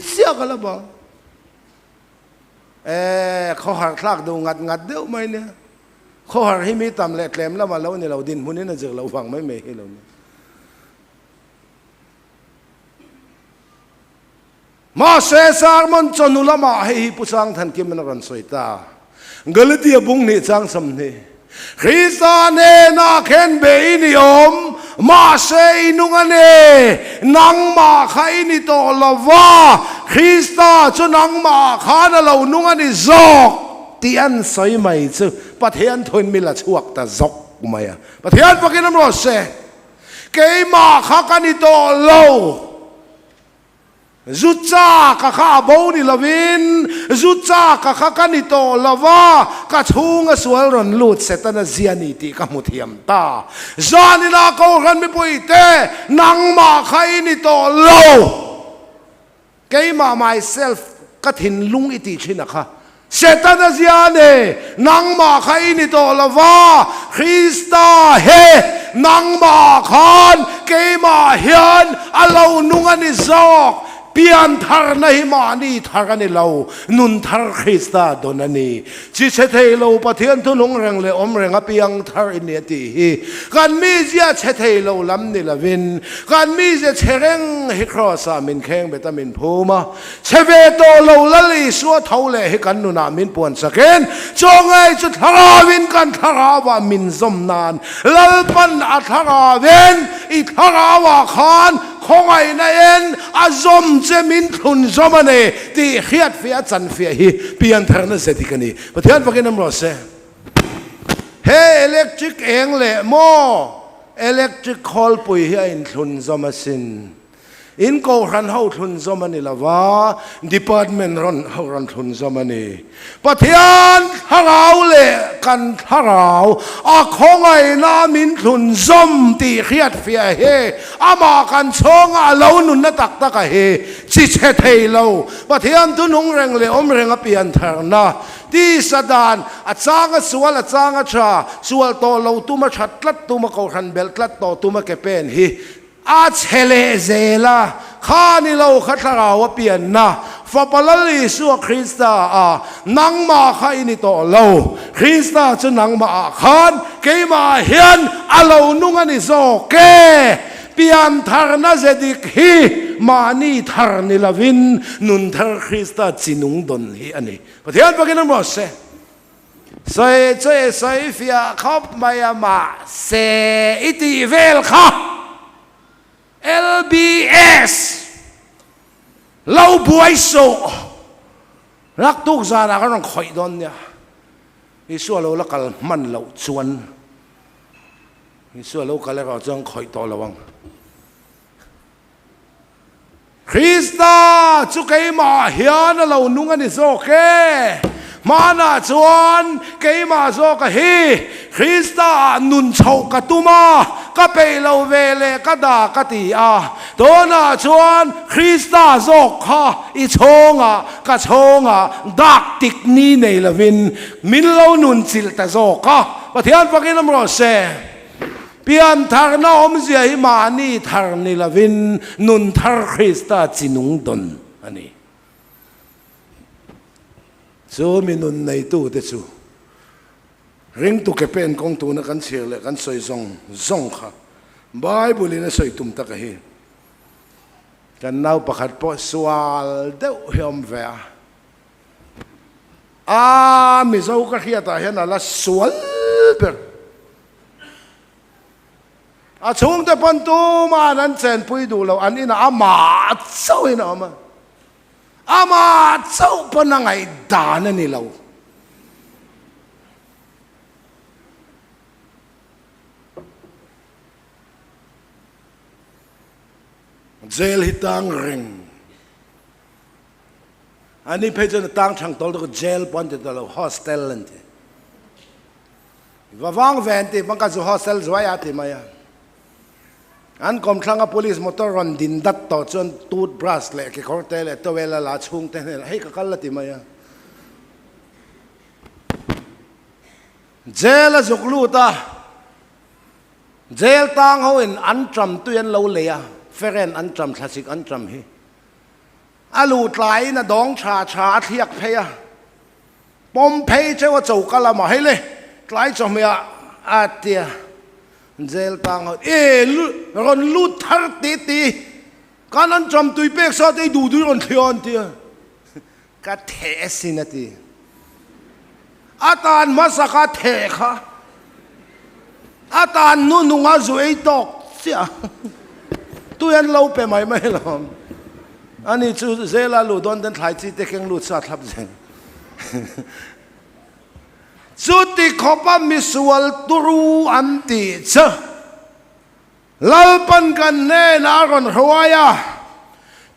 เสียกันแล้วบ่เขาหักลากดูงัดเดียวไหมเนี่ยเขาหักให้มีตำแหลกแหลมแล้วมาแล้วเนี่ยเราดินพวกนี้น่าจะเราฟังไม่เมย์ให้เราเนี่ยมาเสสารมันจนุละมาให้ผู้สร้างทันกิมันรันสวยตากลตีบุงนี่จังสำเนีคริสตาเนนาเข็นเบอินิยมมาเซนุงันเนนังมาใครนี่โตละว่าคริสตาจะนังมาข้านะเรานุงันนี่จอกตีอันสวยไหมจึประเทศทนมีละชวกแต่จอกไหมประเทศพวกนี้น้ำรสเสเกยมาข้ากันนี่โตเราจุดจ้าข้าบ่าวนี่ละวินจุดจ้าข้ากันนี่โตละว่าก็ทุ่งสวลรอนลุดเสตนะเจียนี่ตีกมุทิยมตาจานี่นาเขากันไม่ปุยเตนังมาใครนี่โตโลเกยมา myself ก็ทิ้งลุงอิติชินะคะเสตนะเจียนี่นังมาใครนี่โตละว่าคริสตาเฮนังมาขานเกยมาเฮียนอาเรานุงันนี่จอกเปียนทารในมานี่ทารันเรานุนทารคริสตาโดนนี่จิเชเทเราประเทศทุนงแรงเลยอมแรงเปียงทารินเนตีการมีเสียเชเทเราลำนี่ละวินการมีเสียเชเร่งฮิครอสามินแข้งเบตามินพูมาเชเวโตเราละลิสัวเท่าเลยให้กันนุนามินปวนสเกนจงไอจุดทาราวินกันทาราวามินสมนานลลปันอัทาราเวนอิทาราวาขานของไอ้นายเอ็นอาจอมเจมินทุนจอมันเอที่เขียดเฟียจันเฟียฮีเปลี่ยนทางนั้นเสร็จกันนี่ประเทศพวกนี้น้ำรสเฮอิเล็กทริกเองเลยโม electrical pui hi in thun zoma sin in ko ran ho thun zoma ni lawa department ran thun zoma ni pathian harau le kan harau a khongai na min thun zom ti khiat fia he ama kan chonga lo nun na tak tak he chi che thei lo pathian tu nung reng le om reng a pian thar na ti sadan a changa sual a changa tha sual to lo tu ma that tlat tu ma ko ran bel tlat to tu ma ke pen hi a chele zela khani lo khathara wa pian na fa palali su Krista a nang ma kha ini to lo Krista chu nang ma khan ke ma hian alo nung ani zo ke pian thar na zedik hi mani thar ni lavin nun thar Krista chinung don hi ani pathian pakin mo se sai fia khop maya ma se iti vel kha LBS lau buai so rak tuk zana ka rong khoi don nya isu lo la kal man lo chuan isu lo kal ka chang khoi to lawang Krista chu kai ma hian lo nung ani zo ke mana chuan ke ma zo ka hi Krista nun chau ka tuma ka pe lo vele ka da ka ti a to na chuan Krista zo kha I chonga ka chonga dak tik ni nei lovin min lo nun chil ta zo ka pathian pakin amro se pian thar na om zia hi mani thar ni lovin nun thar Krista chinung don ani so minun nei tu te chu ring tu ke pen kong tu na kan chir le kan soi zong kha bible na soi tum ta ka hi kan nau pakhat po swal deuh hiom ve a mi zo ka khia ta hian ala swal per a chung te pon tu ma nan chen pui du lo an ina ama chau ina ama chau pon na ngai da na ni lo jail hitang ring ani phejon tang thang tol to jail pon te lo hostel lente wawang vente bangka zo hostel zwaya te maya an kom thanga police motor ron din dat to chon toothbrush le ke khorte le to wela la chung te hei ka kal ti maya jail zuklu ta jail tang ho in an tram tu yan lo le ya feren an tram thasik an tram hi alu tlai na dong cha thiak pheya pom phei chewa chau kala ma hele tlai chomya atia jail tang ho ron lu thar ti kanan tram tui pek sa te du ron thion tia ka the sinati atan masaka the kha atan nu nga zuei tok sia tuyan lo pe mai lom ani chu zela lu don den thai chi te keng lu sa thap zen chu ti khopa misual turu anti cha lalpan kan ne na ron hwaya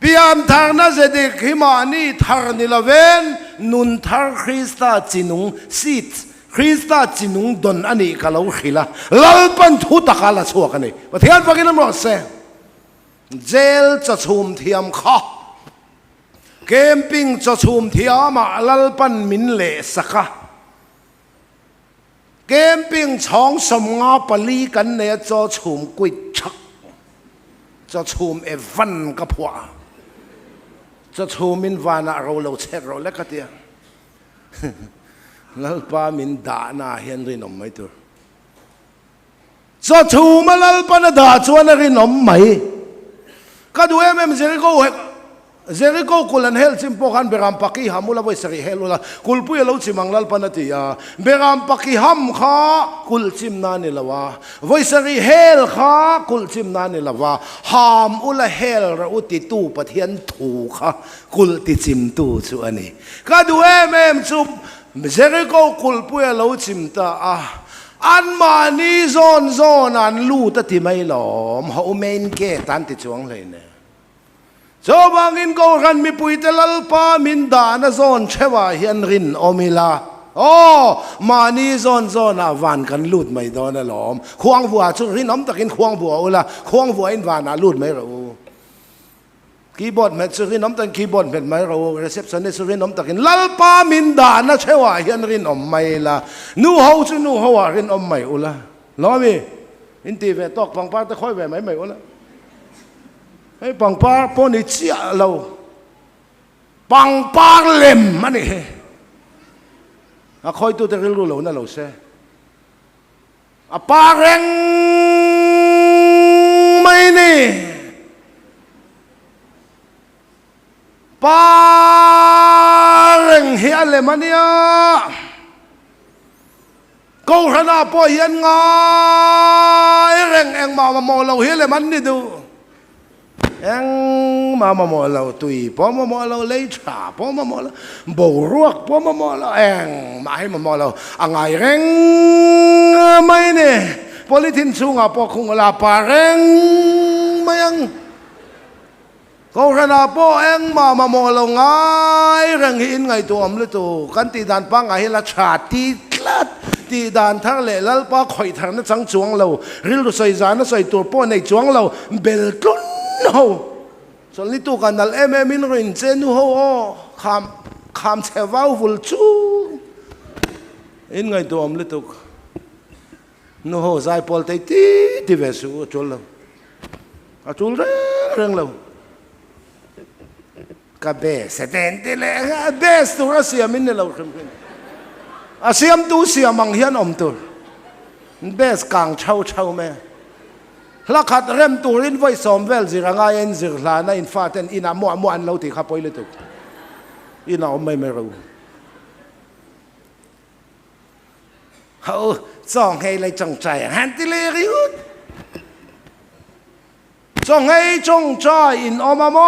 piam thar na zede khimani thar ni laven nun thar Krista chinung sit Krista chinung don ani kalau khila lalpan thu takala chuak ani pathian pakin amro se jail cha chum thiam kha camping cha chum thiama lalpan min le saka camping chong som nga pali kan ne cha chum kui chak cha chum e van ka phwa cha chum min vana ro lo che ro le ka tia lalpa min da na hian rin om mai tur cha chum lalpa na da chuan rin om mai ka du em Jericho kulan hel simpo kan beram paki hamula boy sari helula kulpu lo chimang lal panati ya beram paki ham kha kul chim na ni lawa boy sari hel kha kul chim na ni lawa ham ula hel ra uti tu pathian thu kha kul ti chim tu chu ani ka du em chu Jericho kulpu lo chim ta อันมานี่โซนอันลู่ตัดที่ไม่หลอมเขาเมนเกตันติดช่วงเลยเนี่ยโจบางอินก็กันมีปุยเตลลปามินดานะโซนเชว่าเฮียนรินอมิลาโอ้มานี่โซนอ่ะวันกันลูดไม่โดนนะหลอมควงบัวชุรินน้ำตะกินควงบัวอุละควงบัวอินวานะลูดไม่รู้คีย์บอร์ดเม็ดชุรินน้ำตะคีย์บอร์ดเม็ดไม่รู้รีเซพชันนี่ชุรินน้ำตะกินลัลปามินดานะเชว่าเฮียนรินอมไม่ละนูเฮาชุนูเฮารินอมไม่อุละล้อมีอินตีเวตอกฟังป้าตะค่อยแหวไม่อุละให้ปังป้าปนิเชียเราปังป้าเล่มมันนี่คอยตัวจะรู้เรานั่นเราเสียป้าเร่งไม่นี่ป้าเร่งเฮียเลยมันเนี่ยกูขนาดพ่อเฮียนไงเร่งเองมาโมเราเฮียเลยมันนี่ดูเอ็งมาโมเราตุยพอมาโมเราเลยฉาพอมาโมเราบูรวกพอมาโมเราเอ็งมาให้มาโมเราอ่างไงเร่งไม่เนี่ยพอลิทินสูงอ่ะพอคงลาปาเร่งไม่ยังก็ขนาดพอเอ็งมาโมเราไงเร่งหินไงตัวมเลยตัวกันตีดานปังไงละชาตีคลัดตีดานทั้งเล่แล้วป้าคอยทางนั้นสังจวงเราริลใส่จานใส่ตัวป้อในจวงเราเบลตุนno ส่วนนี้ตัวกันนั่นมินรินเจนูโฮคำเชว้าวฟุลจูอินไงตัวมลิตุกนูโฮใจพอลเตตีเวสุจุลเราจุลเรื่องเรากับเบสเตนติเลยเบสตัวเสียมินเราขึ้นเสียมตัวเสียมังเฮียนอมตัวเบสกลางเช่าแม่ลักขัดเริ่มตัวรินไว้สอมเวลสิรังไงเอ็นสิลาในอินฟาเตนอินามัวอันเราติดขับไปเลยตุกอินาไม่รู้เขาส่องให้เลยจงใจฮันติเลริวจงให้จงใจอินอมาโม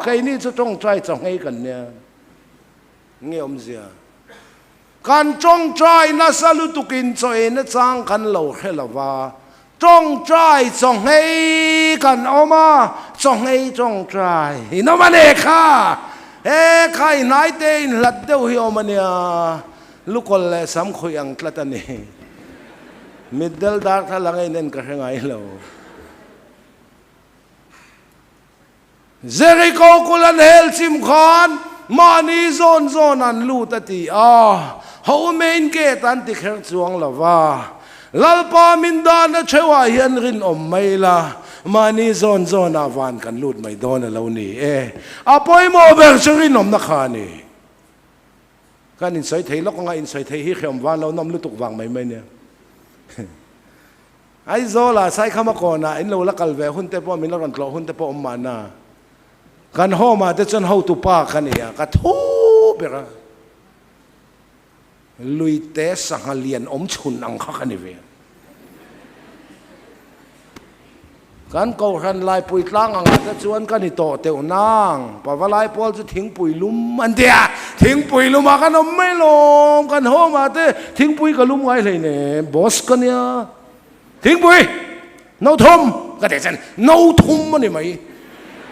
ใครนี่จะจงใจจงให้กันเนี่ยเงี้ยเสียการจงใจน่าสลุตุกินใจน่าจังกันเราแค่ละว่าจงใจจงให้กันออกมาจงให้จงใจน้ำมันเอกค่ะใครนายเต้นหลัดเดียวเหี่ยวมันเนี่ยลูกคนเลยสามคุยอังกฤษนี่มิดเดิลดาร์ท่าลังไงเน้นกระไงเราเจริโกกุลันเฮลซิมคอนมานีโซนอันลูตัตีเฮาเมนเกตันติเขงจวงละว่าลัลปามินดานะเชว่าเฮียนรินอมไม่ละมานี่โซนอาวันกันลูดไม่โดนเรานี่ปอยโมเบอร์ชรินอมนักขานี่กันอินไซต์ไทยแล้วก็ไงอินไซต์ไทยฮิเขมวันเรานำลุตุกวางไม่เนี่ยไอ้โซล่ะใส่ข้ามาก่อนนะอินเราละกัลเวหุ่นเตปอมินเรากันกลัวหุ่นเตปอมมานะกันห่อมาแต่จนห่อตุปากันเนี่ยกันทูเปล่าลุยเตะสังหารเลียนอมชุนอังคักนี่เว้ยกันเกาหันลายปุยตั้งอังจะชวนกันนี่โตเตียวนางป่าวลายพอลจะทิ้งปุยลุ่มมันเดียทิ้งปุยลุ่มมากันไม่ลงกันห่อมาเตะทิ้งปุยกับลุ่มไว้เลยเนี่ยบอสกันเนี่ยทิ้งปุยน้าทุ่มก็แต่ฉันน้าทุ่มมันนี่ไหม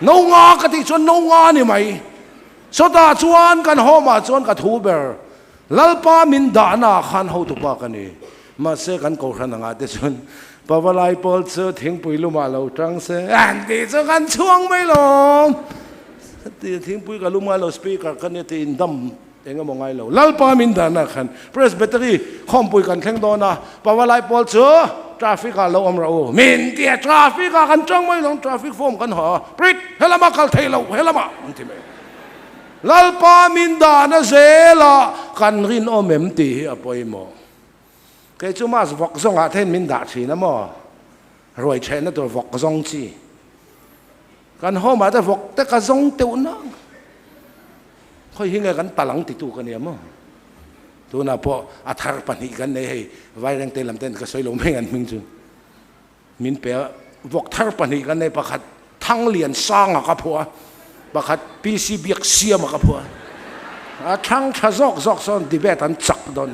น้างาก็ที่ชวนน้างานี่ไหมสุดาชวนกันห่อมาชวนกับทูเบอร์ลัลปามินดานาขันเฮาตุปากันนี่มาเสกันกูขันงาเดชนปาวลายพอลเสือทิ้งปุยลุมาเราจังเสอันที่จะกันช่วงไม่ลงทิ้งปุยกับลุมาเราสปีกกันเนี่ยที่อินดัมเองก็มองไงเราลัลปามินดานาขันเพรสเบตเตอรี่ข้อมปุยกันแข่งโดนะปาวลายพอลเสือทราฟิกเราอมเรามินเตียทราฟิกกันจังไม่ลงทราฟิกโฟมกันหอปริดเฮลมาคัลเทเราเฮลมาอันที่ไม่ลัลปามินดานะเซลากันรินอมเอ็มตีอปอยโมเกจูมาสวกซงอาเทนมินดาชีนะโมรวยเชนตัววกซงจีกันห่อมาแต่วกแต่กระซงเตียวนังค่อยหิ้งกันตะหลังติดตัวกันเนี่ยมั้งตัวน่ะพออัฐารปนิกันเนี่ยไว้แรงเตลำเต้นก็สวยลงไม่กันมิงจุนมินเปียวกทารปนิกันเนี่ยประคัดทั้งเหรียญสร้างอะครับพัวบักฮัดปีซีเบียกเสียมากับพัวทั้งชะซอกซอนดิเบตันจักดอน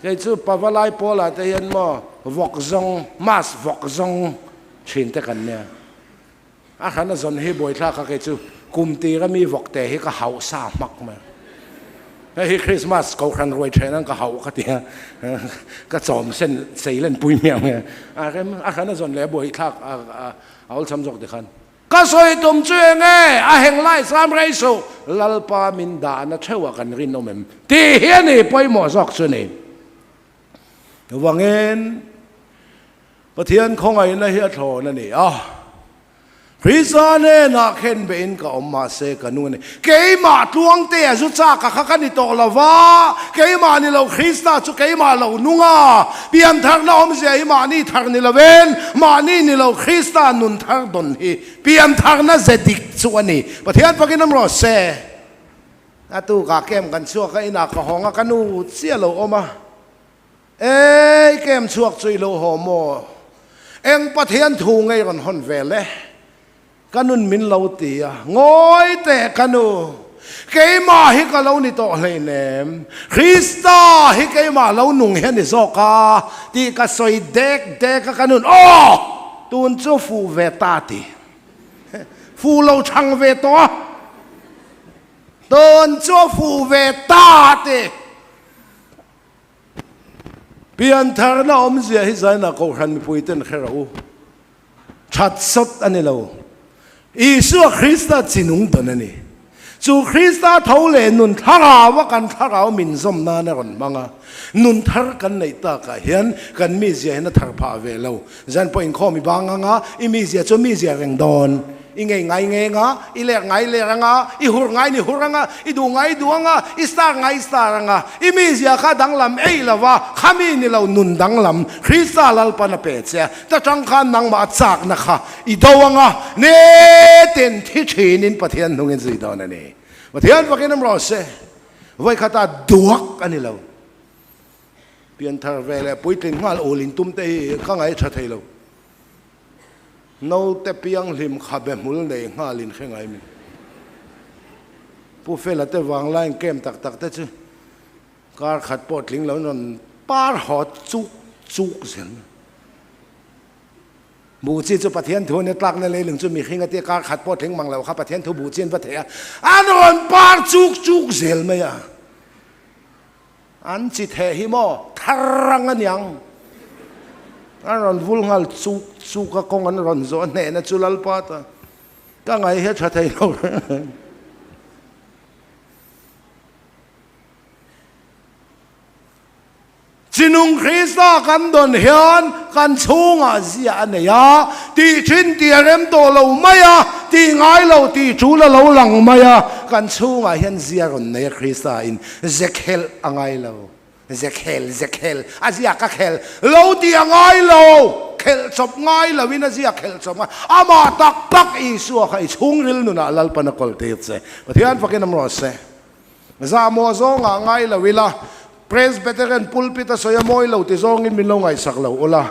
cái chú bà vợ lại bỏ lại thì hiện mà vọc rong mas vọc rong chuyện thế cần nè khán là dọn hi bồi thà cái chú cùng tì cái mi vọc tè hi cái hậu sa mắc mà hi Christmas câu khăn rồi chơi năng cái hậu cái tìa cái chòm sen xây lên bùi miệng nè khán là dọn lẽ bồi thà áo chăm dọc thì khăn cái soi tụm chuyện nghe hẹn lại sam rây số lalpa min đã nó chơiกันriêng ông em thì hiện này bồi mỏ dọc chuyện này và ngheประเทศของไอ้นั่นเฮียโถนั่นนี่คริสต์เนี่ยนักเห็นเป็นก็ออกมาเสกนู่นนี่เกี่ยมาทวงเตะจุดจ้ากับข้านี่โตละวะเกี่ยมานี่เราคริสต์จุดเกี่ยมาเรานุ่งเปลี่ยนทางเราไม่ใช่มานี่ทางนี่เราเว้นมานี่เราคริสต์นุ่นทางดนฮีเปลี่ยนทางนั่นเสดิกส่วนนี้ประเทศพวกนี้น้ำรอเสตู้กาเกมกันชั่วก็อินักห้องกันนู่เสียเราออกมาเกมชั่วจุยเราหอมเอ็งประเทศถูงไงกันฮอนเวลเลยกันนุ่นมินเราตีงอยแต่กันนู่เกมาฮิกเรานี่โตเลยเนมคริสต์ฮิกมาเราหนุ่งเห็นนี่โซกาที่ก็สวยเด็กกันนู่นตูนจูฟูเวตาตีฟูเราช่างเวตัวตูนจูฟูเวตาตีเปลี่ยนทางเราไม่เสียให้ใจนักเขาหันไปพูดเต้นแค่เราชัดสดอันนี้เราอิสุคริสต์จินุงตัวนั่นนี่จูคริสต์เขาเลยนุนทาราวกันทาราวมินซอมนาเนี่ยคนบางนุนทารกันในตากเห็นกันมีเสียเห็นทารพาเวลเราจันพออินข้อมีบางอีมีเสียจะมีเสียแรงดอนอีไงอีเล็กอีหัวนี่หัวอีดูอีสตาร์อีมีเสียข้าดังลำละวะข้ามีนี่เรานุนดังลำคริสต์ลัลปนเปเสียแต่จังขันนังมาจากนะคะอีดวงเนเต็นที่ชีนินประเทศนุ่งเงินสีดอนนี่ประเทศพวกนี้น้ำรอเสไว้ข้าตาดวกอันนี้เราเปลี่ยนทางเวลาปุ้ยถึงว่าโอลินตุ้มเตะข้างไงชัดเจนเราเราแต่เพียงริมขับแบบมุลเลยง่าลินแค่ไงมันผู้เฟลแต่วางไล่เกมตักแต่ชื่อการขัดปอดลิงแล้วนั่นป้าหอจุกเสียงบูจีจุประเทศทั่วเนี่ยตักนั่นเลยหนึ่งจุมีขึ้นกันที่การขัดปอดลิงมังแล้วครับประเทศทั่วบูจีนประเทศอันนั้นป้าจุกเสียงไหมอันจิตเหหิมอทารังอันยังอันนั้นวุ่นงัลจุกก็คงอันนั้นโซนเนี่ยนะจุลลปาตาก็ไงเหตุชัดเจนเราจินุงคริสต์กันโดนเฮียนกันชูงเสียเนี่ยตีชินตีเริ่มโตเราไม่ตีง่ายเราตีจูเราหลังไม่กันชูงเฮียนเสียคนเนี่ยคริสต์อินเซเคลง่ายเราเซเคลอาเซียก็เคลเราตีง่ายเราเคลจบง่ายเราวินาเซียเคลจบง่ายอามาตักอีสัวใครชุ่งริลนุน่ะลัลปนกอลเตตเซ่ประเทศฟังน้ำรอเซ่ซาโมโซงง่ายเราวิลาPresbyterian pulpit soya moi lo ti zong in milong ai sak lo ola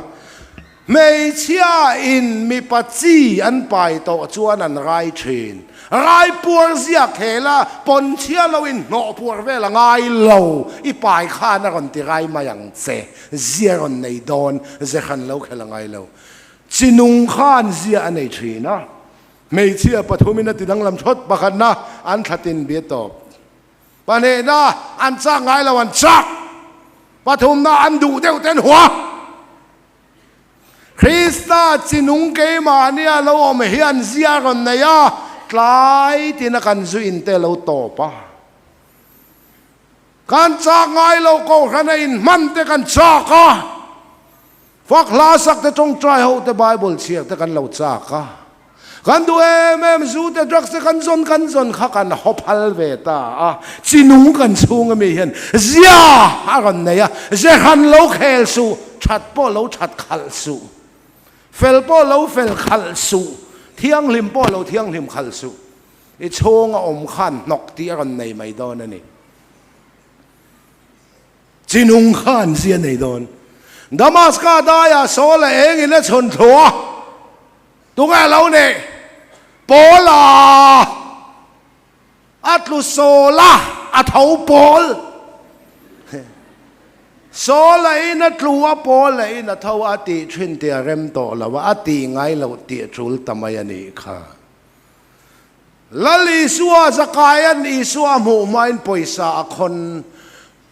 mei chia in mi pachi an pai to chuan an rai thin rai puar zia khela pon chia lo in no puar vela ngai lo I pai kha na ron ti rai ma yang che zia ron nei don ze khan lo khela ngai lo chinung khan zia anei thina mei chia pathumina ti dang lam thot pakhan na an thatin be toปานน่ะอันจ้างไงละวันจักปฐุมน่ะอันดูเดียวเต็นหัวคริสต์จินุงเกมาเนี่ยเราอมเฮียนเสียกันเนี่ยกลายที่นักการสุอินเตเราโตปะการจ้างไงเราก็ขนาดอินมันแต่กันจักะฟักลาสักแต่จงใจเอาแต่ไบเบิลเชียร์แต่กันเราจักะกันดูสู้แต่ดรักส์กันจนข้ากันฮอปฮัลเวตาจินุงกันสูงไม่เห็นเสียอะไรเนี่ยเสียขันเราเคลสูชัดป้อเราชัดขัลสูเฟลป้อเราเฟลขัลสูเที่ยงลิมป้อเราเที่ยงลิมขัลสูไอโชงอมขันนกที่อะไรในไม่โดนนี่จินุงขันเสียในโดนดามัสกาได้โซเลเองอินชนทัวตัวไงเราเนี่ยโปลาอัตลุโซลาอัฐาโปล โซเลยนะกลัวโปเลยนะเท่าอติชินเตียเร็มโตแล้วว่าอติไงเราเตียจุลตมายนี่ค่ะลลิสัวสกายันอิสัวหมู่ไม่ปอยสาคน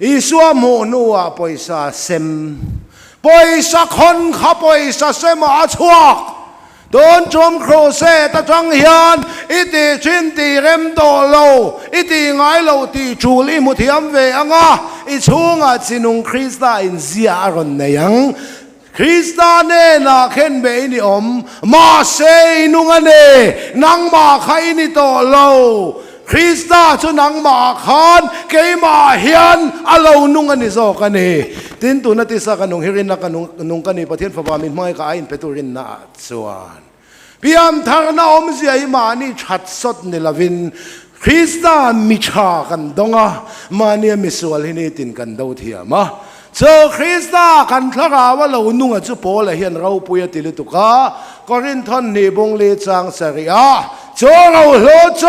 อิสัวหมู่นัวปอยสาเซมปอยสาคนข้าปอยสาเซมอาชวกโดนจมโครเซตะจังเฮียนอิติชินติเร็มโตโลอิติไงเราติจูลิมุทิอัมเวอังะอิชุงอาจินุงคริสตาอินเซียรอนเนยังคริสตาเนนาเข็นเบนิอมมาเซนุงเนนังมาใครนิโตโลคริสตาชุนังมาขานเกยมาเฮียนอาโลนุงอันนี้โซกันนี่ตินตุนติสักนุงฮิรินนักนุงกันนี่ประเทศฟาบามินไม่ก็อินเปตุรินนาส่วนพิมทางนาอมเสียมานี่ชัดสดในลาวินคริสตามิชากันดงะมาเนี่ยมิสวลฮินีตินกันดาวเทียมะเจอคริสตากันทราวะเรานุ่งจุโปละเฮียนเราปุยติลิตุกะกอรินทอนนี่บงเลจังเสรีอาโจเราโลโจ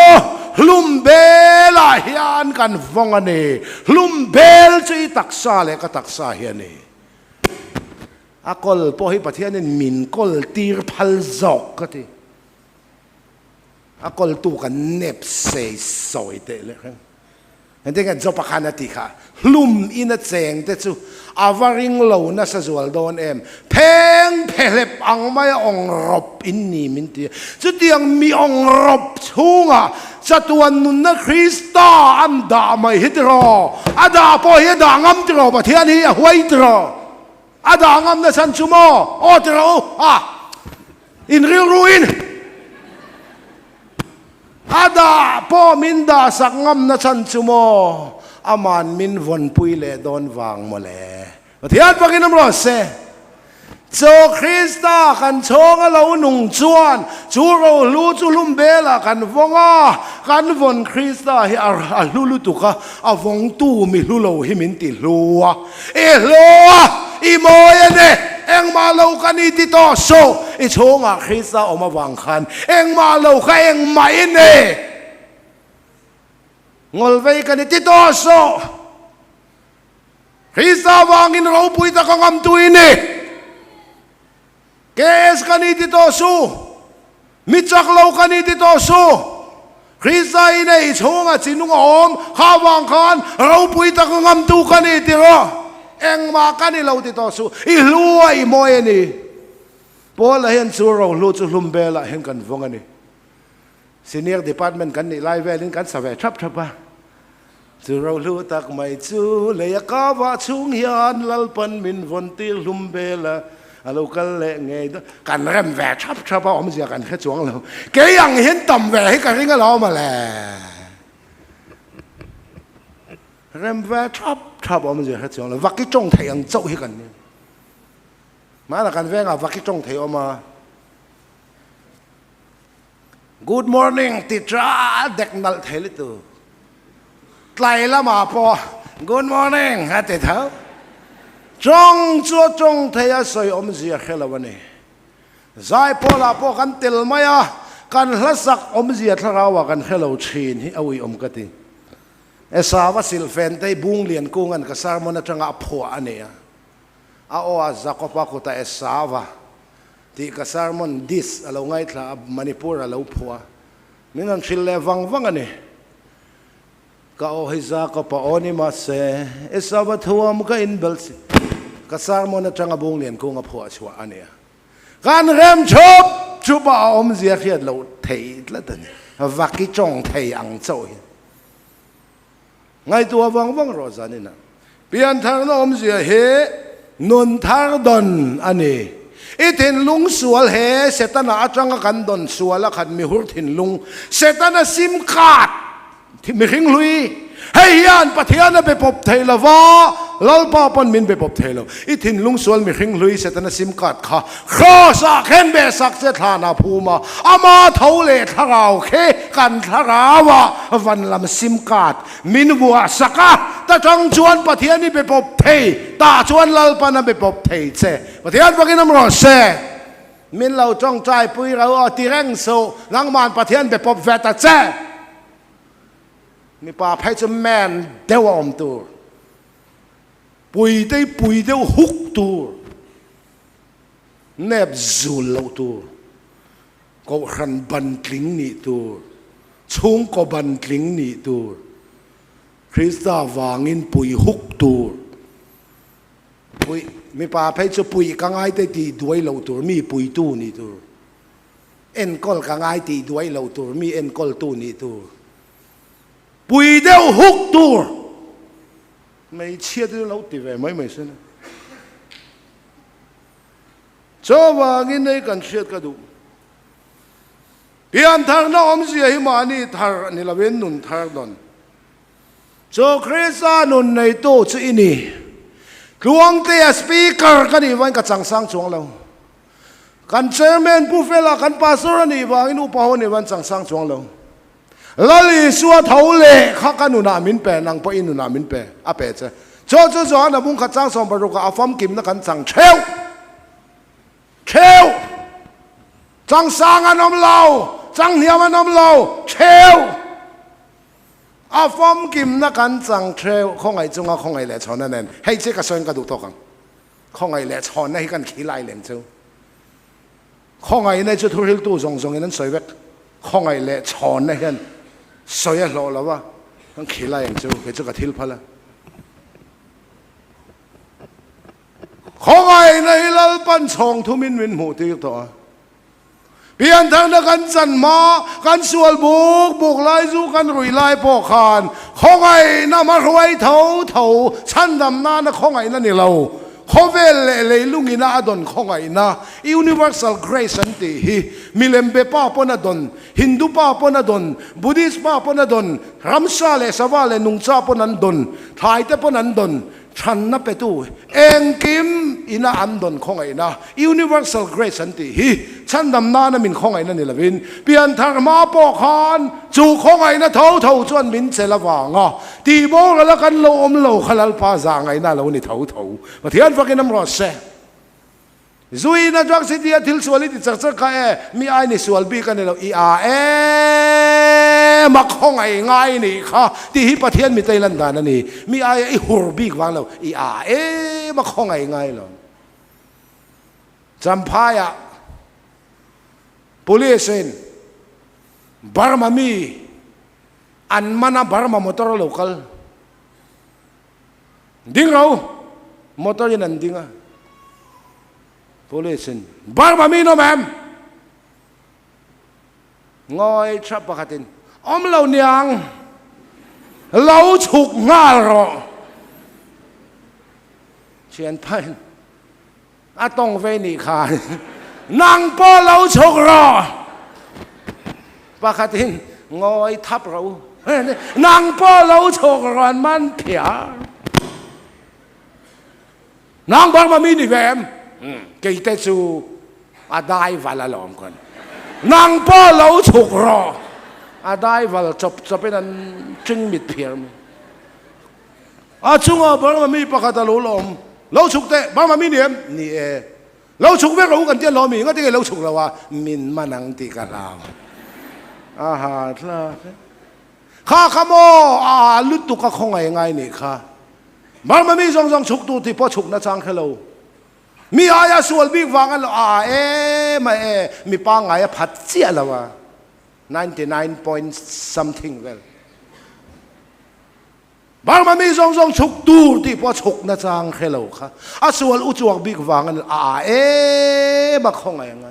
ลุมเบลาเฮียนกันฟงอันนี้ลุมเบลจีตักซาเลก็ตักซาเฮียนี่อากลพอให้ประเทศนี้มินกลตีร์พัลจอกก็ทีอากลตูกันเน็บเซยสอยเตะเลยครับเห็นได้กันจบประคานาติค่ะลุ่มอินเจงเตจูอาวาริงเหล่านัสจวลโดนเพงเพลบอังไม่องรบอินนี่มินตีจุดยังมีองรบชุ่งอ่ะจัตวันนุนคริสตาอันดาไม่ฮิตรออาดาพอฮิดางอัมตรอประเทศนี้หวยตรออาดางอัมนะสันชุโมโอตรออินริลรูอินอาดาพ่อมินดาสักงำนะชันชุโมอามันมินวนปุยเลโดนวางหมดเลยที่อันปากินน้ำร้อนเสโจคริสตากันโชงเราหนุ่งจวนจูเราลูจูลุมเบลากันวงกันวนคริสตาเฮอาลูลูตุกะอาวงตู้มิลูโลหิมินติลัวลัวอีโมยเนเอ็งมาเรากันอีติโตโซอีโชงคริสตาออกมาวางคันเอ็งมาเราใครเอ็งไม่เนงอลเวกันอีติโตโซคริสตาวางอินเราปุยตะกังอัมตุยเนเกสกันอีติโตโซมิจักเรากันอีติโตโซคริสตาอินไอโชงจินุงอมข้าวางคันเราปุยตะกังอัมตุกันอีติโรเอ็งมากันนี่เราติดต่อสู้อีลัวอีโมยนี่พอละเห็นสู้เราลูจุลุมเบลละเห็นกันฟงอันนี้ซีเนียร์ดีพาร์ตเมนต์กันนี่ไล่เวลินกันสบายทับปะสู้เราลูตักไม่สู้เลยกาว่าชุ่งยานลัลปันมินวันตีลุมเบลละเรากันเละไงกันเริ่มแหวทับปะอมเสียกันแค่จวงเราแกยังเห็นต่ำแหวให้กันริงกันเรามาแล้วเริ่มแวทับอมันจะเห็นจังเลยวักกี้จงไทยยังเจ้าให้กันเนี่ยมาแล้วกันแวงวักกี้จงไทยออกมา Good morning ติดจ้าเด็กนัลไทยลิตูไกลละมาพอ Good morning ฮะติดเท้าจงจัวจงไทยสวยอมเสียเขลวันนี้ใจพอละพอกันติลมาอ่ะกันละสักอมเสียทราว่ากันเขลชีนที่เอาไว้อมกันติเอสาวสิลเฟนได้บุ้งเลียนกุ้งกันกษามันจะงาผัวอันนี้อาโออาจักรพรรดิเอสาวที่กษามันดิสเราไงท่ามันนิปุระเราผัวมินันชิลเลวังอันนี้ก็โอฮิจักรพรรดิมาเสเอสาวทัวมุกอินเบลสิกษามันจะงาบุ้งเลียนกุ้งกับผัวชัวอันนี้การเริ่มชุบเอาอมเสียเขียดเราเทียดแล้วแต่เนี่ยวักกี้จงเทียงโซ่ไงตัววังรอซานี่นะเปลี่ยนทางน้อมเสียเหนนทางดอนอันนี้อีถินลุงสวลเหเสตนาจังกันดอนสวลขันมีหุถินลุงเสตนาซิมขาดที่มีขิงลุยให้ยันปะเทียนไปพบเทลวะลัลปาปันมินไปพบเทลอีถินลุงสวลมีขิงลุยเสตนาซิมขาดค่ะข้อสักเห็นเบสักเจตานาภูมาอามาเท่าเลทราวเคกันทราวะวันลำซิมขาดมินวัวสักตาจังชวนปะเทียนนี่ไปพบเทตาชวนลัลปานะไปพบเทเจปะเทียนพวกนี้น้ำร้อนเซมินเราจ้องใจปุยเราตีแรงโซนังมันปะเทียนไปพบเวตาเจมีป่าไพ่จะแมนเดวอมตัว ปุยเดียวฮุกตัวเนบจูลเอาตัวก็ขันบันกลิ้งนี่ตัวช่วงก็บันกลิ้งนี่ตัวคริสต์วางินปุยฮุกตัวปุยไม่ป่าไปจะปุยกังไงแต่ตีด้วยเราตัวมีปุยตู้นี่ตัวเอ็นกอลกังไงตีด้วยเราตัวมีเอ็นกอลตู้นี่ตัวปุยเดียวฮุกตัวไม่เชื่อที่เราตีไว้ไม่ใช่นะชาววางินในกันเชื่อกันดูเพียงทางน้อมเสียหิมานี่ทางนี่ละเว้นนุนทางดอนโจคริสานุนในโต๊ะที่นี่กลวงเตียสปีกเกอร์กันนี่วันกับจังสังจวงเรากันเชอร์แมนผู้เฟล่ากันปาสรนี่วางอินุปะหัวนี่วันจังสังจวงเราลลิสัวเท่าเล่ข้ากันนุนามินเปนังปะอินุนามินเปอะเปเจโจอันนั้นบุ้งขัดจังสองบารุกอาฟัมกิมนักกันจังเชลจังสังอันนอมเราจังเหียมันนอมเราเชลอาฟอมกิมนักการจังเทรลของไอ้จงอาของไอ้แหล่ชอนนั่นเองให้เจ้ากระชอนกระดูกตกันของไอ้แหล่ชอนนั่นให้กันขี้ไล่เหลงเจ้าของไอ้ในจุดทุเรศตู้ทรงนั้นสวยเวกของไอ้แหล่ชอนนั่นกันสวยหล่อแล้วว่าทั้งขี้ไล่เหลงเจ้าให้เจ้ากระทิลพละของไอ้ในลัลปันชงทุมินวินหูที่ยุตัวเพียงทางนักการจันมาการสวลบุกไล่สู้กันรุยไล่ปอกขานของไอ้น่ามารวยเท่าชั้นดำน้านะของไอ้นั่นนี่เราเขาเวลเลยลุงอินาอดอนของไอ้นะ universal grace สันติฮิมิเลมเบป้าปนอดอนฮินดูป้าปนอดอนบุดิสป้าปนอดอนรัมซาเลสวาเลนุงซาปนันดอนไทยเตปนันดอนฉันนับไปตู้เองกิมอินาอันดอนของไอ้นะ universal grace สันติฮิฉันดำน้านะมินของไอ้นั่นนี่ละวินเปลี่ยนทางมาปอกขานจู่ของไอ้นะเท่าจวนมินเซลวางอ่ะตีโบกันแล้วกันโลมโลขลัลพาจางไอ้น่าเรานี่เท่ามาเทียนฟังกันน้ำรอดเสจุยนะจักสิที่ทิลสวลิติจักใครมีไอ้นี่สวลบีกันนี่เรามาของไอ้ง่ายนี่ค่ะที่ฮิปเทียนมีไตลันดานั่นนี่มีไอ้ฮูร์บีกวางเรามาของไอ้ง่ายเราจำพายะpolisin Burma mi an mana Burma motor local ding raw motor yan ang dinga polisin Burma mi no ma'am ngồi chắp bakatin lâu niang lâu chục ngal ro chuyện pan atong ve ni khan nàng po lâu chục ro bakatin ngồi thắp rau nàng po lâu chục ro man pia nàng Burma mi ni ve em cái tết su adai vala lom con nàng po lâu chục ro adai vala chopเป็นอันจึงมิดเพียมchung Burma mi pakata lo lom lâu chục te Burma mi niệm ni lâu chục vé lâuกันเตี้ยล้อมีงั้นที่lâu chụcแล้วว่ามินมานังตีกันแล้วฮะล่ะข้าขโมลุตุกะคงไงนี่ค่ะBurma miจงฉุกตูที่พอฉุกนะจังแค่เรามีอายาสวลบิ๊กวางกันแล้วมามีปังไงผัดเสียแล้ววะ99 point something well Burma miจงฉุกตูที่พอฉุกนะจังแค่เราค่ะสวลอุจวกบิ๊กวางกันมาคงไง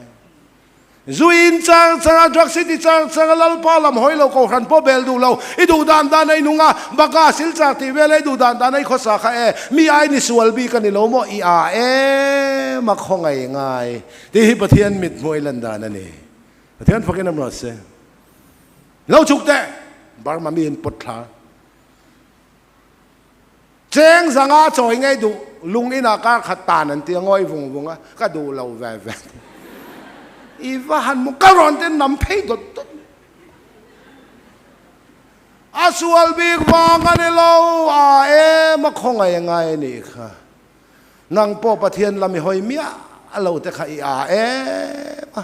จุยนจังดรักสิติจังลัลปาลมหอยเราเขาขันพ่อเบลดูเราดูดานในนุ่งบักาสิลจากที่เวลดูดานในข้อสักมีไอ้นี่สวลบีกันนี่เราโมมาคงไงที่ฮิปเทียนมิดมวยลันดานั่นเองเทียนฟังกันน้ำรสเราฉุกแต่Burmaมีนปดขาเจงสังอาจอยไงดูลุงอินาการขัดตานันเตียงง่อยวงก็ดูเราแวะอีว่าหันมุกกระรอนเต้นนำเพย์ดดสวลบีกวางกันเรามาคงไงนี่ค่ะนางพ่อประเทียนลำมีหอยเมียเราแต่ข้ามา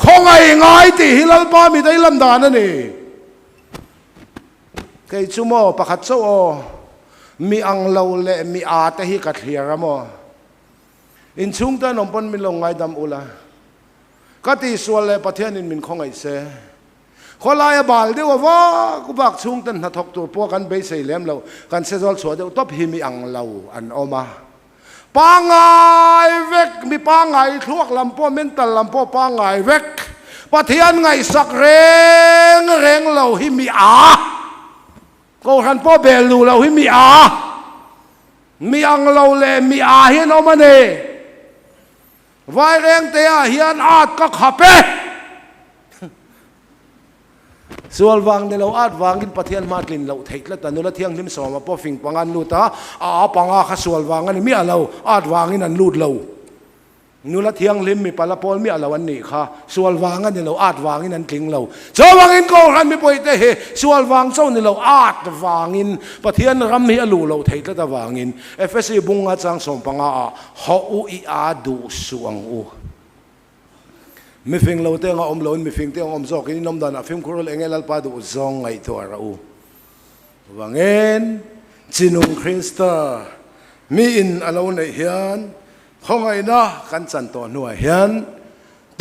คงไงตีฮิลป้ามีได้ลำดานั่นนี่ใครชั่วโมงประคัตโซ มีอังเลาเลมีอาแต่ฮิกัดเฮียระมออินชุงตานอมปนมิลงไงดำอุลาก็ตีส่วนเลยประเทศนินมินของไอเสคนลายบาลเดียวว่ากูบักชุงตันหัดทกตัวพวกกันไปใส่เลี้ยมเรากันเซจอลสวดเดียวตบหิมีอังเลาอันออกมาปางไงเวกมีปางไงทวกลำพ่อเมนตัลลำพ่อปางไงเวกประเทศไงสักเร่งเราหิมีอาก็ขันพ่อเบลูเราหิมีอามีอังเราเลยมีอาเฮียนอมันเอไว้เร่งเตียเฮียนอาดก็ขับไปส่วนวังเนี่ยเราอาจวางกินประเทศมาลินเราเทคแล้วแต่นุละเที่ยงลิมสอมาพอฟิงปังอันลูตาปังอาข้าส่วนวังอันนี้มีอะไรอาจวางกินอันลูดเรานุละเที่ยงลิมมีปลาปอลมีอะไรวันนี้ค่ะส่วนวางอันนี้เราอาจวางกินอันกลิ้งเราเจ้าวังอินโกรันไม่ปล่อยแต่เฮส่วนวางเจ้าเนี่ยเราอาจวางกินประเทศรำมีอลูเราเทคแล้วแต่วางกินเอฟเอซีบุงอาจังสมปังอาฮาอูอีอาดูสวงอูมีฟิงเราเตงอมโลนมีฟิงเตงอมซอกนี่น้ำดานฟิงคุรลเองเอลปาดูซองไงตัวเราวังเงินจินุงคริสต์มีอินอโลนเฮียนของไงนะกันจันตัวหน่วยเฮียน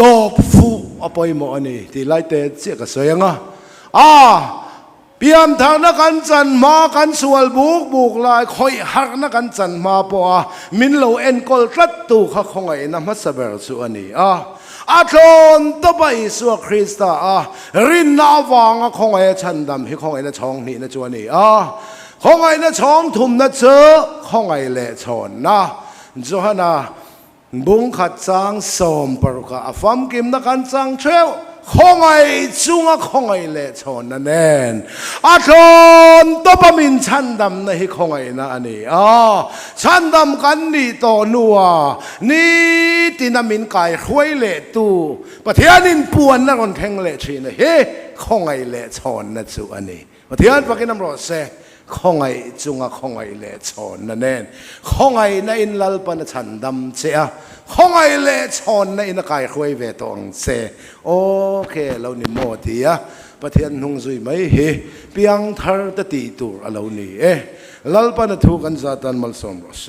ตบฟูอภัยหมอนี่ที่ไล่เตะเสียกเสียงเปียมทางนักกันจันมากันสวลบุกลายคอยหักนักกันจันมาปัวมินโลเอ็นกอลตัดตูข้าของไงนะมัสเบลส่วนนี้อาทนตัวไปสัวคริสต์รินนาวางของไอ้ฉันดำให้ของไอ้นะช่องนี่นะจวนนี่ของไอ้นะช่องทุ่มนะเจอของไอ้เละชนนะจวนนะบุงขัดจางสมปรุกะฟัมกิมนักการจางเชี่ยวของไอ้จุงของไอ้เละชนนั่นเองอาทนตัวปมินฉันดำนะให้ของไอ้นะอันนี้ฉันดำกันนี่ตัวนัวนี่ที่นามินไก่ห้วยเละตูประเทศนินปวนนักคนแข่งเละชีนะเฮ้ของไอ้เละชนนะจุอันนี้ประเทศปากีน้ำรอเซของไอ้จุงของไอ้เละชนนั่นเองของไอ้ในอินลัลปนฉันดำเสียของไอ้เละชนในอินไก่ห้วยเวตองเซโอเคเรานี่โมทีประเทศหงซุยไม่เฮเปียงทาร์ตตีตูเรานี่ลัลปนทุกันซาตันมัลสมรสเซ